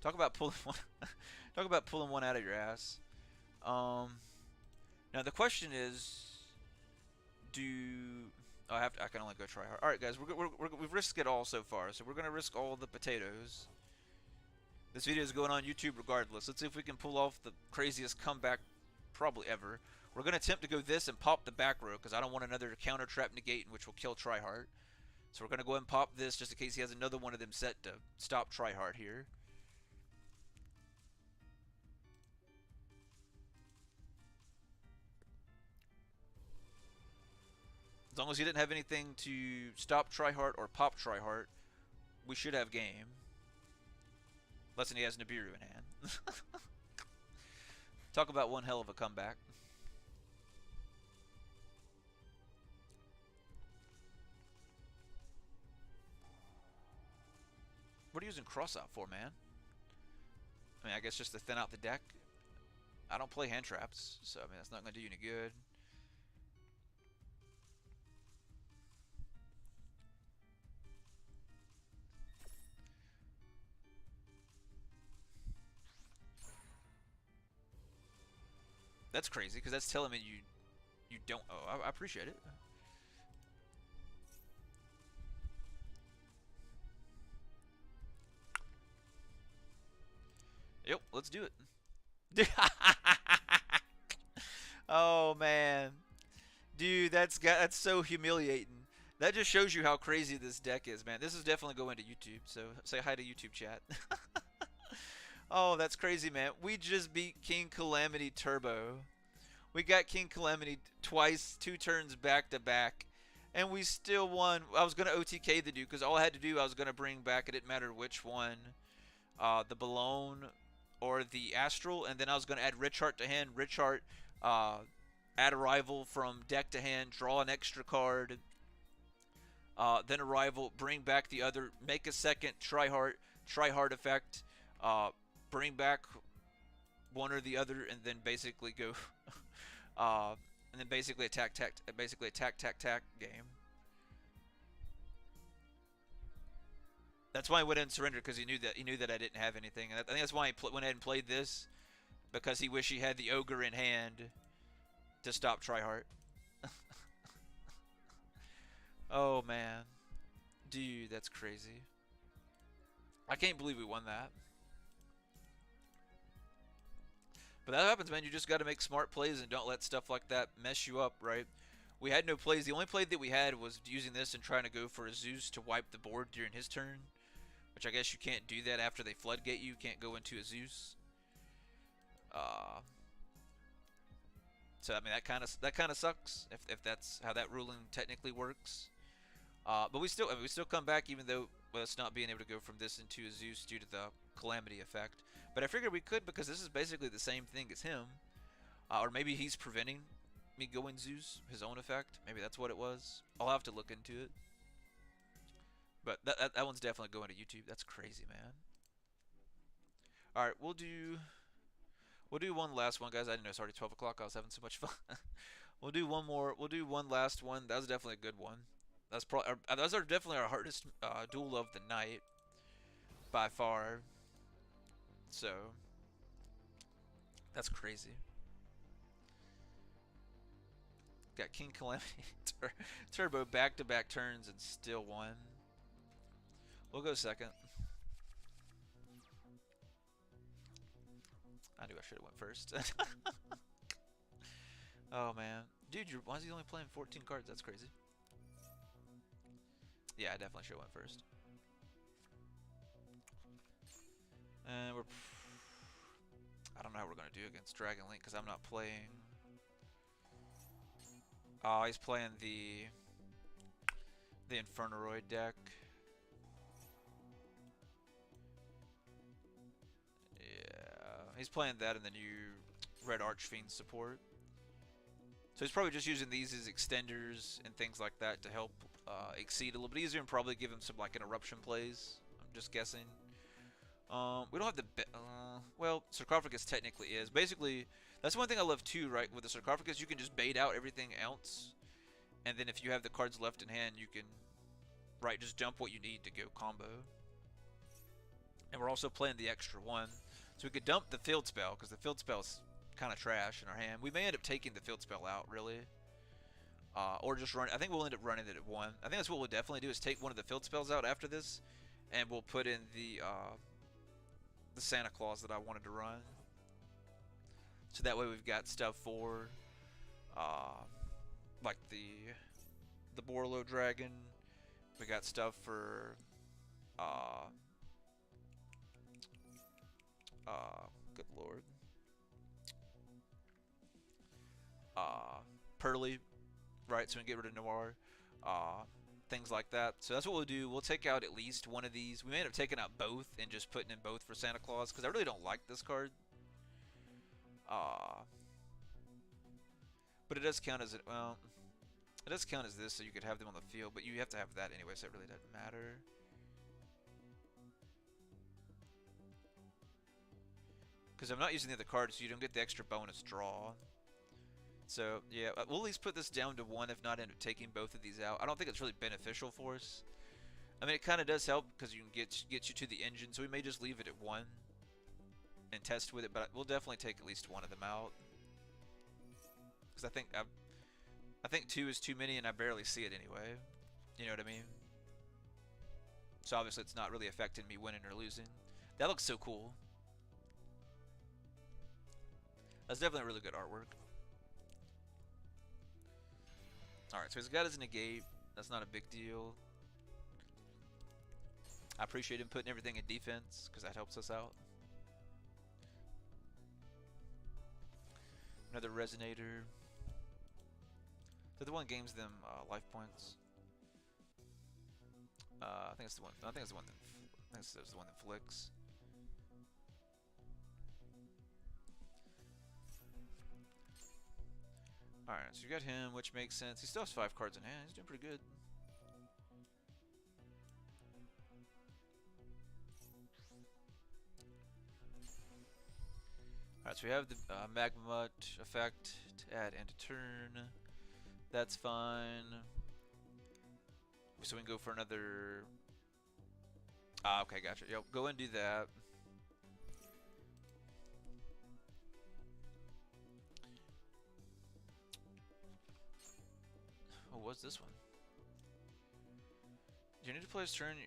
Talk about pulling one. Talk about pulling one out of your ass. Now the question is, I can only go try hard. All right, guys, we've risked it all so far, so we're gonna risk all the potatoes. This video is going on YouTube regardless. Let's see if we can pull off the craziest comeback probably ever. We're gonna attempt to go this and pop the back row because I don't want another counter trap negate, which will kill Tryhard. So we're gonna go ahead and pop this just in case he has another one of them set to stop Tryhard here. As long as he didn't have anything to stop Tryhard or pop Tryhard, we should have game. Less than he has Nibiru in hand. Talk about one hell of a comeback. What are you using cross out for, man? I mean, I guess just to thin out the deck. I don't play hand traps, so I mean that's not going to do you any good. That's crazy, because that's telling me you don't. Oh, I appreciate it. Yep, let's do it. Oh man, dude, that's so humiliating. That just shows you how crazy this deck is, man. This is definitely going to YouTube, so say hi to YouTube chat. Oh, that's crazy, man. We just beat King Calamity Turbo. We got King Calamity twice, 2 turns back to back, and we still won. I was going to OTK the dude because all I had to do, I was going to bring back, it didn't matter which one, the Balone or the Astral, and then I was going to add Rich Heart to hand. Rich Heart, add Arrival from deck to hand, draw an extra card, then Arrival, bring back the other, make a second Try Hard effect, bring back one or the other, and then basically go, and then basically attack game. That's why he went in and surrendered, because he knew that I didn't have anything, and I think that's why he went ahead and played this, because he wished he had the Ogre in hand to stop Tryhard. Oh man, dude, that's crazy. I can't believe we won that. But that happens, man. You just got to make smart plays and don't let stuff like that mess you up, right? We had no plays. The only play that we had was using this and trying to go for a Zeus to wipe the board during his turn, which I guess you can't do that after they floodgate you. You can't go into a Zeus. So I mean that kind of sucks if that's how that ruling technically works. But we still come back, even though us not being able to go from this into a Zeus due to the Calamity effect. But I figured we could, because this is basically the same thing as him. Or maybe he's preventing me going Zeus, his own effect. Maybe that's what it was. I'll have to look into it. But that one's definitely going to YouTube. That's crazy, man. Alright, we'll do one last one, guys. I didn't know it's already 12 o'clock. I was having so much fun. We'll do one more. We'll do one last one. That was definitely a good one. Those are definitely our hardest duel of the night, by far. So that's crazy. Got King Calamity Turbo back-to-back turns and still won. We'll go second. I knew I should have went first. Oh man, dude, why is he only playing 14 cards? That's crazy. Yeah, I definitely should have went first. And I don't know how we're gonna do against Dragon Link because I'm not playing. Oh, he's playing the Infernaroid deck. Yeah, he's playing that and the new Red Archfiend support. So he's probably just using these as extenders and things like that to help exceed a little bit easier, and probably give him some like interruption plays. I'm just guessing. We don't have the well, sarcophagus technically is. Basically, that's one thing I love too, right? With the sarcophagus, you can just bait out everything else, and then if you have the cards left in hand, you can, right, just dump what you need to go combo. And we're also playing the extra one, so we could dump the field spell because the field spell's kind of trash in our hand. We may end up taking the field spell out, really. Or just run. I think we'll end up running it at one. I think that's what we'll definitely do is take one of the field spells out after this, and we'll put in the Santa Claus that I wanted to run. So that way we've got stuff for like the Borlo Dragon. We got stuff for good lord, Pearly, right? So we can get rid of Noir. Things like that. So that's what we'll do. We'll take out at least one of these. We may end up taking out both and just putting in both for Santa Claus because I really don't like this card. But it does count as well. It does count as this, so you could have them on the field, but you have to have that anyway, so it really doesn't matter. Because I'm not using the other cards, so you don't get the extra bonus draw. So, yeah, we'll at least put this down to one, if not end up taking both of these out. I don't think it's really beneficial for us. I mean, it kind of does help because you can get you to the engine, so we may just leave it at one and test with it, but we'll definitely take at least one of them out. Because I think two is too many, and I barely see it anyway. You know what I mean? So obviously it's not really affecting me winning or losing. That looks so cool. That's definitely really good artwork. Alright, so he's got his negate. That's not a big deal. I appreciate him putting everything in defense, because that helps us out. Another Resonator. The other one gains them life points. I think it's the one. I think it's the one that. I think it's the one that flicks. All right, so you got him, which makes sense. He still has 5 cards in hand. He's doing pretty good. All right, so we have the Magma effect to add end of turn. That's fine. So we can go for another. Ah, okay, gotcha. Yep, go and do that. Oh, what's this one? During the player's turn,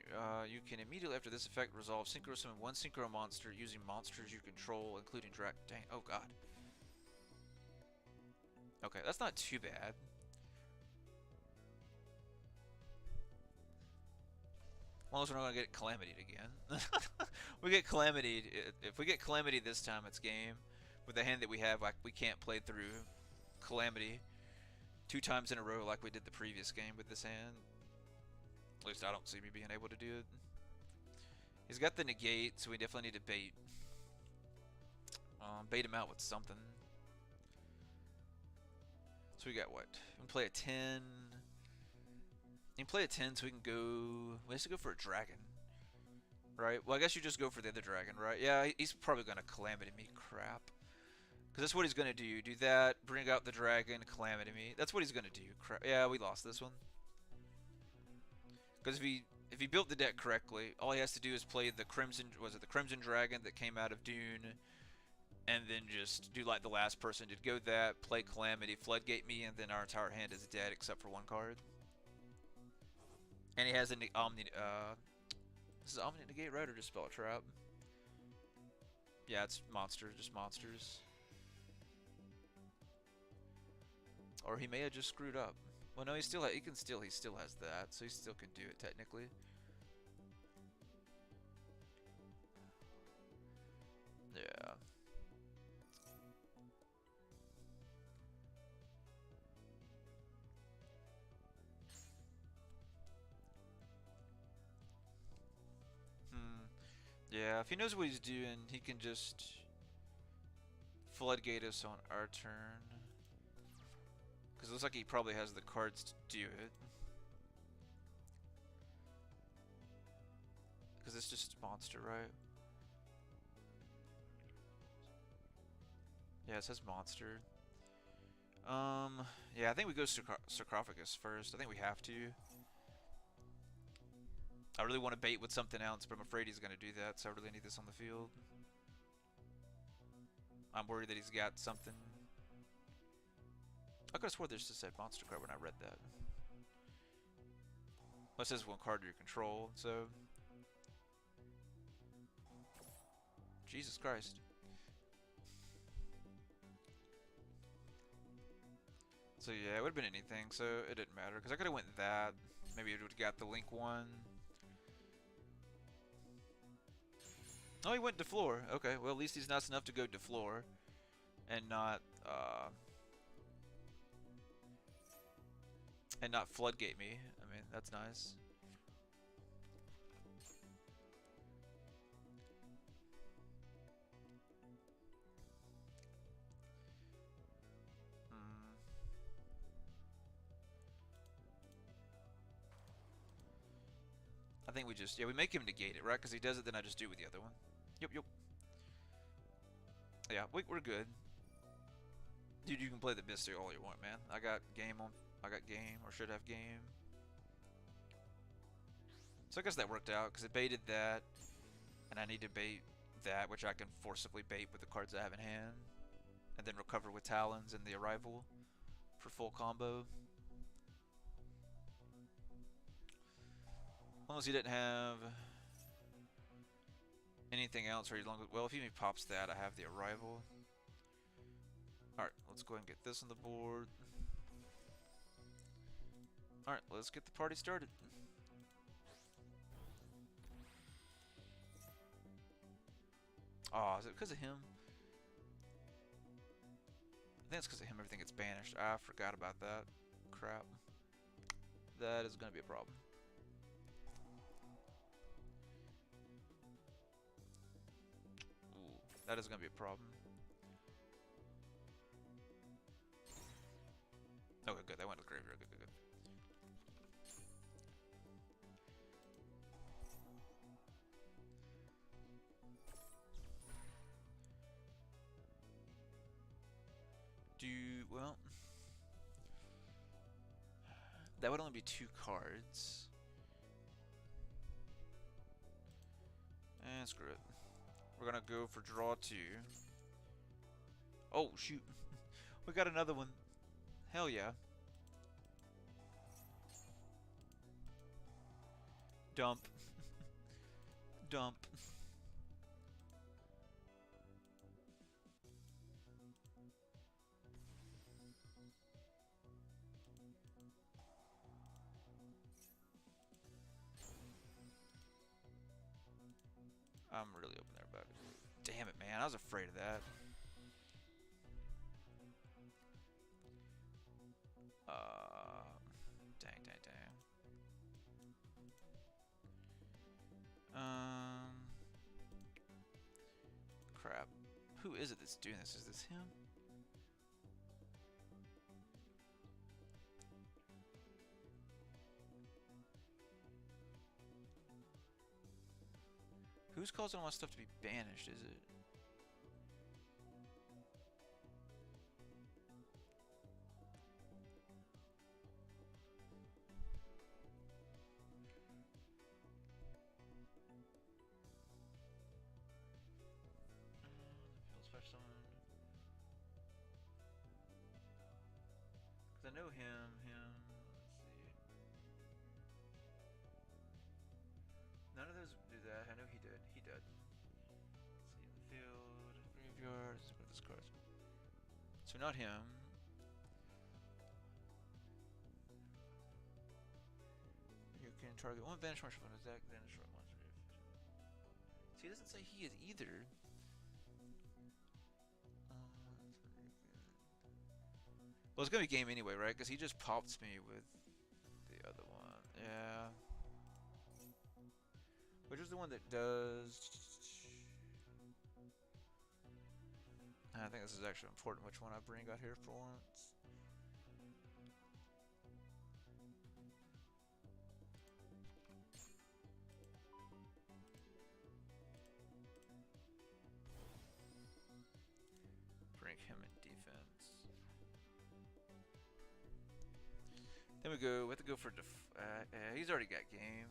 you can immediately after this effect resolve synchro summon one synchro monster using monsters you control, including drag. Dang, oh god. Okay, that's not too bad. As long as we're not gonna get Calamity'd again. We get Calamity'd. If we get Calamity this time, it's game. With the hand that we have, like we can't play through Calamity 2 times in a row like we did the previous game with this hand. At least I don't see me being able to do it. He's got the negate, so we definitely need to bait. Bait him out with something. So we got what? We can play a 10. You can play a 10 so we can go. We have to go for a dragon. Right? Well, I guess you just go for the other dragon, right? Yeah, he's probably going to Calamity me. Crap. Because that's what he's going to do. Do that, bring out the dragon, Calamity me. That's what he's going to do. Crap. Yeah, we lost this one. Because if he built the deck correctly, all he has to do is play the Crimson. Was it the Crimson Dragon that came out of Dune? And then just do like the last person did. Go that, play Calamity, Floodgate me, and then our entire hand is dead except for 1 card. And he has an Omni. This is Omni Negate, right? Or just Spell Trap? Yeah, it's monsters, just monsters. Or he may have just screwed up. Well, no, he still has that, so he still can do it technically. Yeah. Yeah, if he knows what he's doing, he can just Floodgate us on our turn. Because it looks like he probably has the cards to do it. Because it's just monster, right? Yeah, it says monster. Yeah, I think we go sarcophagus first. I think we have to. I really want to bait with something else, but I'm afraid he's going to do that, so I really need this on the field. I'm worried that he's got something. I could have swore there's just a monster card when I read that. Well, it says one card to your control, so... Jesus Christ. So yeah, it would have been anything, so it didn't matter. Because I could have went that. Maybe it would have got the Link one. Oh, he went to floor. Okay, well at least he's nice enough to go to floor. And not floodgate me. I mean, that's nice. I think we just, yeah, we make him negate it, right? Because he does it, then I just do with the other one. Yep, yep. Yeah, we're good. Dude, you can play the Mystic all you want, man. I got game, or should have game. So I guess that worked out, because it baited that, and I need to bait that, which I can forcibly bait with the cards I have in hand, and then recover with Talons and the Arrival for full combo. As long as he didn't have anything else, or he's long. Well, if he pops that, I have the Arrival. Alright, let's go ahead and get this on the board. Alright, let's get the party started. Oh, is it because of him? I think it's because of him everything gets banished. I forgot about that. Crap. That is going to be a problem. Ooh, that is going to be a problem. Okay, good. That went to the graveyard. Good, good, good. Well, that would only be 2 cards. And screw it. We're gonna go for draw 2. Oh, shoot. We got another one. Hell yeah. Dump. Dump. I'm really open there about it. Damn it, man. I was afraid of that. Dang, dang, dang. Crap. Who is it that's doing this? Is this him? Who's causing all my stuff to be banished, is it? Because I know him, let's see. None of those do that. I know he did. He did. Let's see, in the field, graveyard, let's put this card. So not him. You can target one banish marshal on his deck, then a short monster. See, it doesn't say he is either. Well, it's gonna be game anyway, right? Because he just popped me with the other one. Yeah. Which is the one that does... I think this is actually important which one I bring out here for once. Bring him in Then we have to go for he's already got game.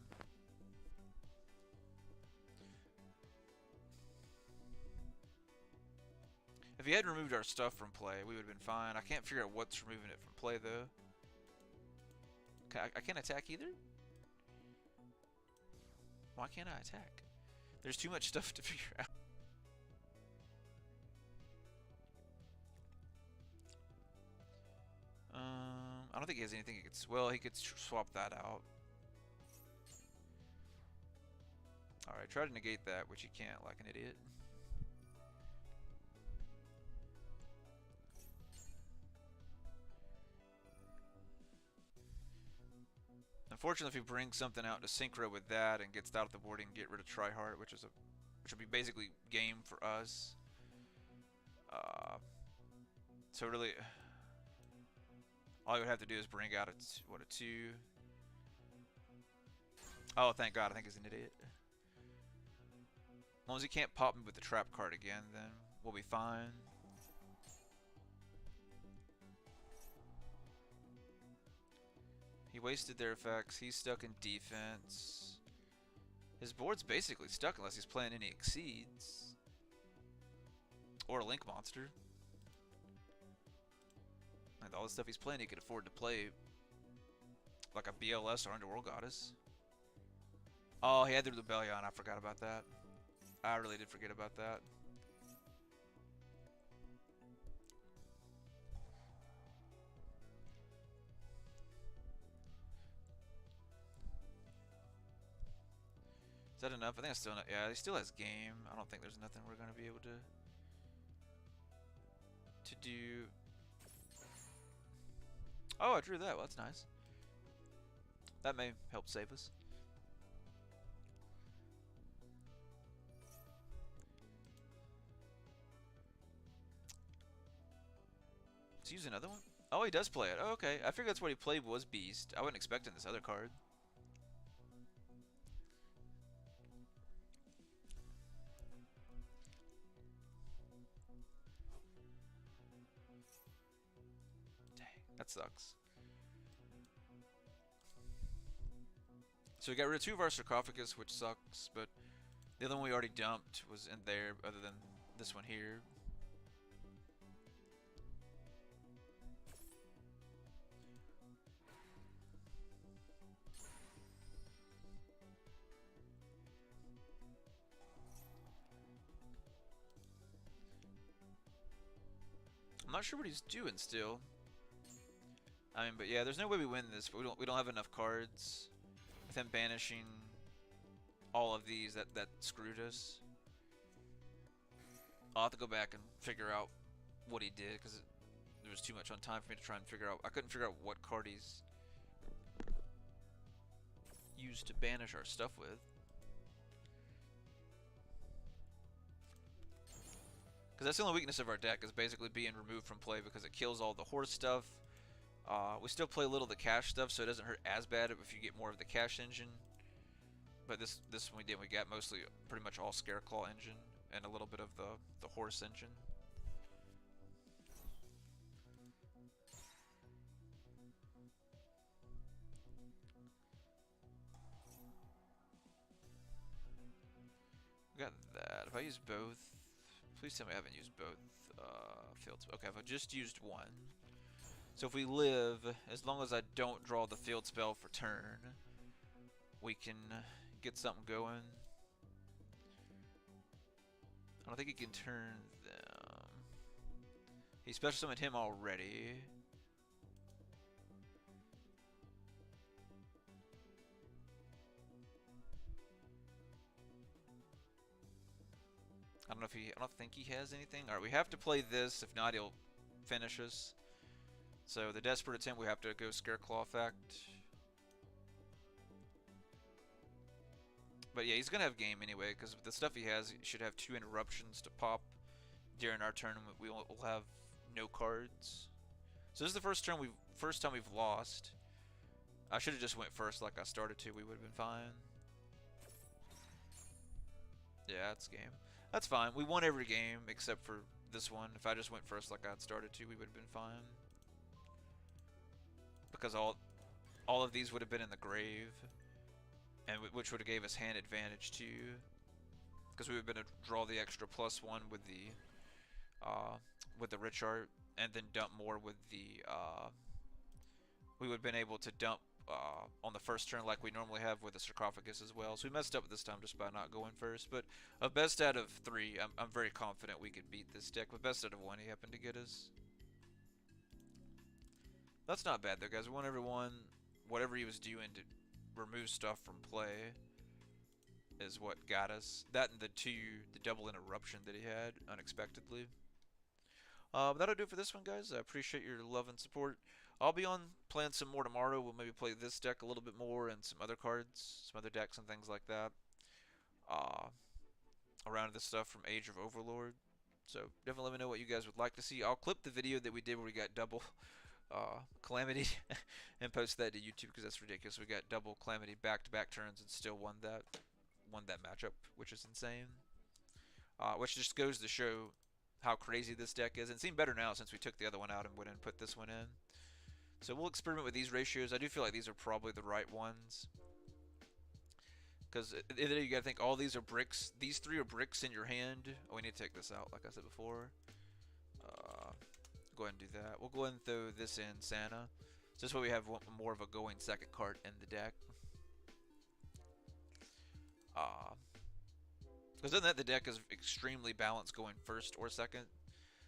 If he had removed our stuff from play, we would have been fine. I can't figure out what's removing it from play, though. I can't attack either? Why can't I attack? There's too much stuff to figure out. I don't think he has anything he could... Well, he could swap that out. Alright, try to negate that, which he can't, like an idiot. Unfortunately, if he brings something out to synchro with that and gets out of the board, he can get rid of Tryhard, which would be basically game for us. So really, all he would have to do is bring out a 2. Oh, thank God! I think he's an idiot. As long as he can't pop me with the trap card again, then we'll be fine. He wasted their effects. He's stuck in defense. His board's basically stuck unless he's playing any Exceeds. Or a Link Monster. And all the stuff he's playing, he could afford to play like a BLS or Underworld Goddess. Oh, he had the Rebellion. I forgot about that. I really did forget about that. Is that enough? I think that's still enough. Yeah, he still has game. I don't think there's nothing we're going to be able to do. Oh, I drew that. Well, that's nice. That may help save us. Let's use another one. Oh, he does play it. Oh, okay. I figured that's what he played was Beast. I wasn't expecting this other card. Dang, that sucks. So we got rid of 2 of our sarcophagus, which sucks, but the other one we already dumped was in there, other than this one here. I'm not sure what he's doing still. I mean, but yeah, there's no way we win this. We don't have enough cards. With him banishing all of these, that screwed us. I'll have to go back and figure out what he did, because there was too much on time for me to try and figure out. I couldn't figure out what card he's used to banish our stuff with. Because that's the only weakness of our deck, is basically being removed from play because it kills all the horse stuff. We still play a little of the cash stuff, so it doesn't hurt as bad if you get more of the cash engine. But this one we got mostly pretty much all Scareclaw engine and a little bit of the horse engine. We got that. If I use both, please tell me I haven't used both fields. Okay, if I just used one. So if we live, as long as I don't draw the field spell for turn, we can get something going. I don't think he can turn them. He special summoned him already. I don't think he has anything. Alright, we have to play this, if not he'll finish us. So the desperate attempt, we have to go Scareclaw effect. But yeah, he's gonna have game anyway, because with the stuff he has, he should have 2 interruptions to pop during our tournament. We'll have no cards. So this is the first time we've lost. I should have just went first like I started to. We would have been fine. Yeah, that's game. That's fine. We won every game except for this one. If I just went first like I had started to, we would have been fine. Because all of these would have been in the grave, and which would have gave us hand advantage too, because we would have been to draw the extra +1 with the rich art, and then dump more with the we would have been able to dump on the first turn like we normally have with the sarcophagus as well. So we messed up this time just by not going first. But a best out of 3, I'm very confident we could beat this deck. But best out of 1, he happened to get us. That's not bad though, guys. We won everyone. Whatever he was doing to remove stuff from play is what got us. That and the double interruption that he had unexpectedly. That'll do it for this one, guys. I appreciate your love and support. I'll be on playing some more tomorrow. We'll maybe play this deck a little bit more and some other cards, some other decks and things like that. Around this stuff from Age of Overlord. So definitely let me know what you guys would like to see. I'll clip the video that we did where we got double Calamity and post that to YouTube because that's ridiculous. We got double Calamity back-to-back turns and still won that matchup, which is insane. Which just goes to show how crazy this deck is. And it's even better now since we took the other one out and went and put this one in. So we'll experiment with these ratios. I do feel like these are probably the right ones. Because you gotta think all these are bricks. These 3 are bricks in your hand. Oh, we need to take this out, like I said before. Go ahead and do that. We'll go ahead and throw this in Santa. So this way we have more of a going second card in the deck. Because other than that, the deck is extremely balanced going first or second.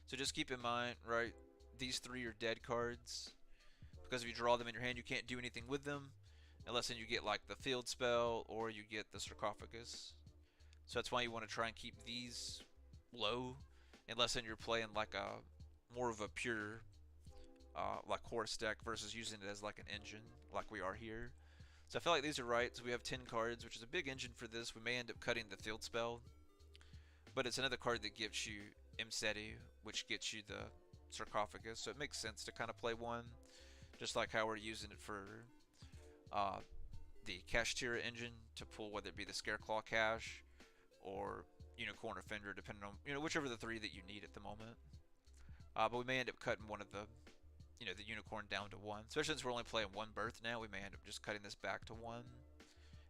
So just keep in mind, right, these 3 are dead cards. Because if you draw them in your hand, you can't do anything with them. Unless then you get like the field spell or you get the sarcophagus. So that's why you want to try and keep these low. Unless then you're playing like a more of a pure like horse deck versus using it as like an engine like we are here. So I feel like these are right. So we have 10 cards, which is a big engine for this. We may end up cutting the field spell. But it's another card that gives you Imseti, which gets you the sarcophagus. So it makes sense to kind of play one. Just like how we're using it for the Kashtira engine to pull whether it be the Scareclaw Cash or Unicorn or Fender, depending on, whichever the 3 that you need at the moment. But we may end up cutting one of the Unicorn down to 1. Especially since we're only playing 1 birth now, we may end up just cutting this back to 1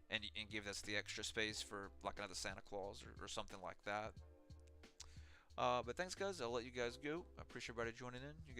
and give us the extra space for like another Santa Claus or something like that. But thanks, guys. I'll let you guys go. I appreciate everybody joining in. You guys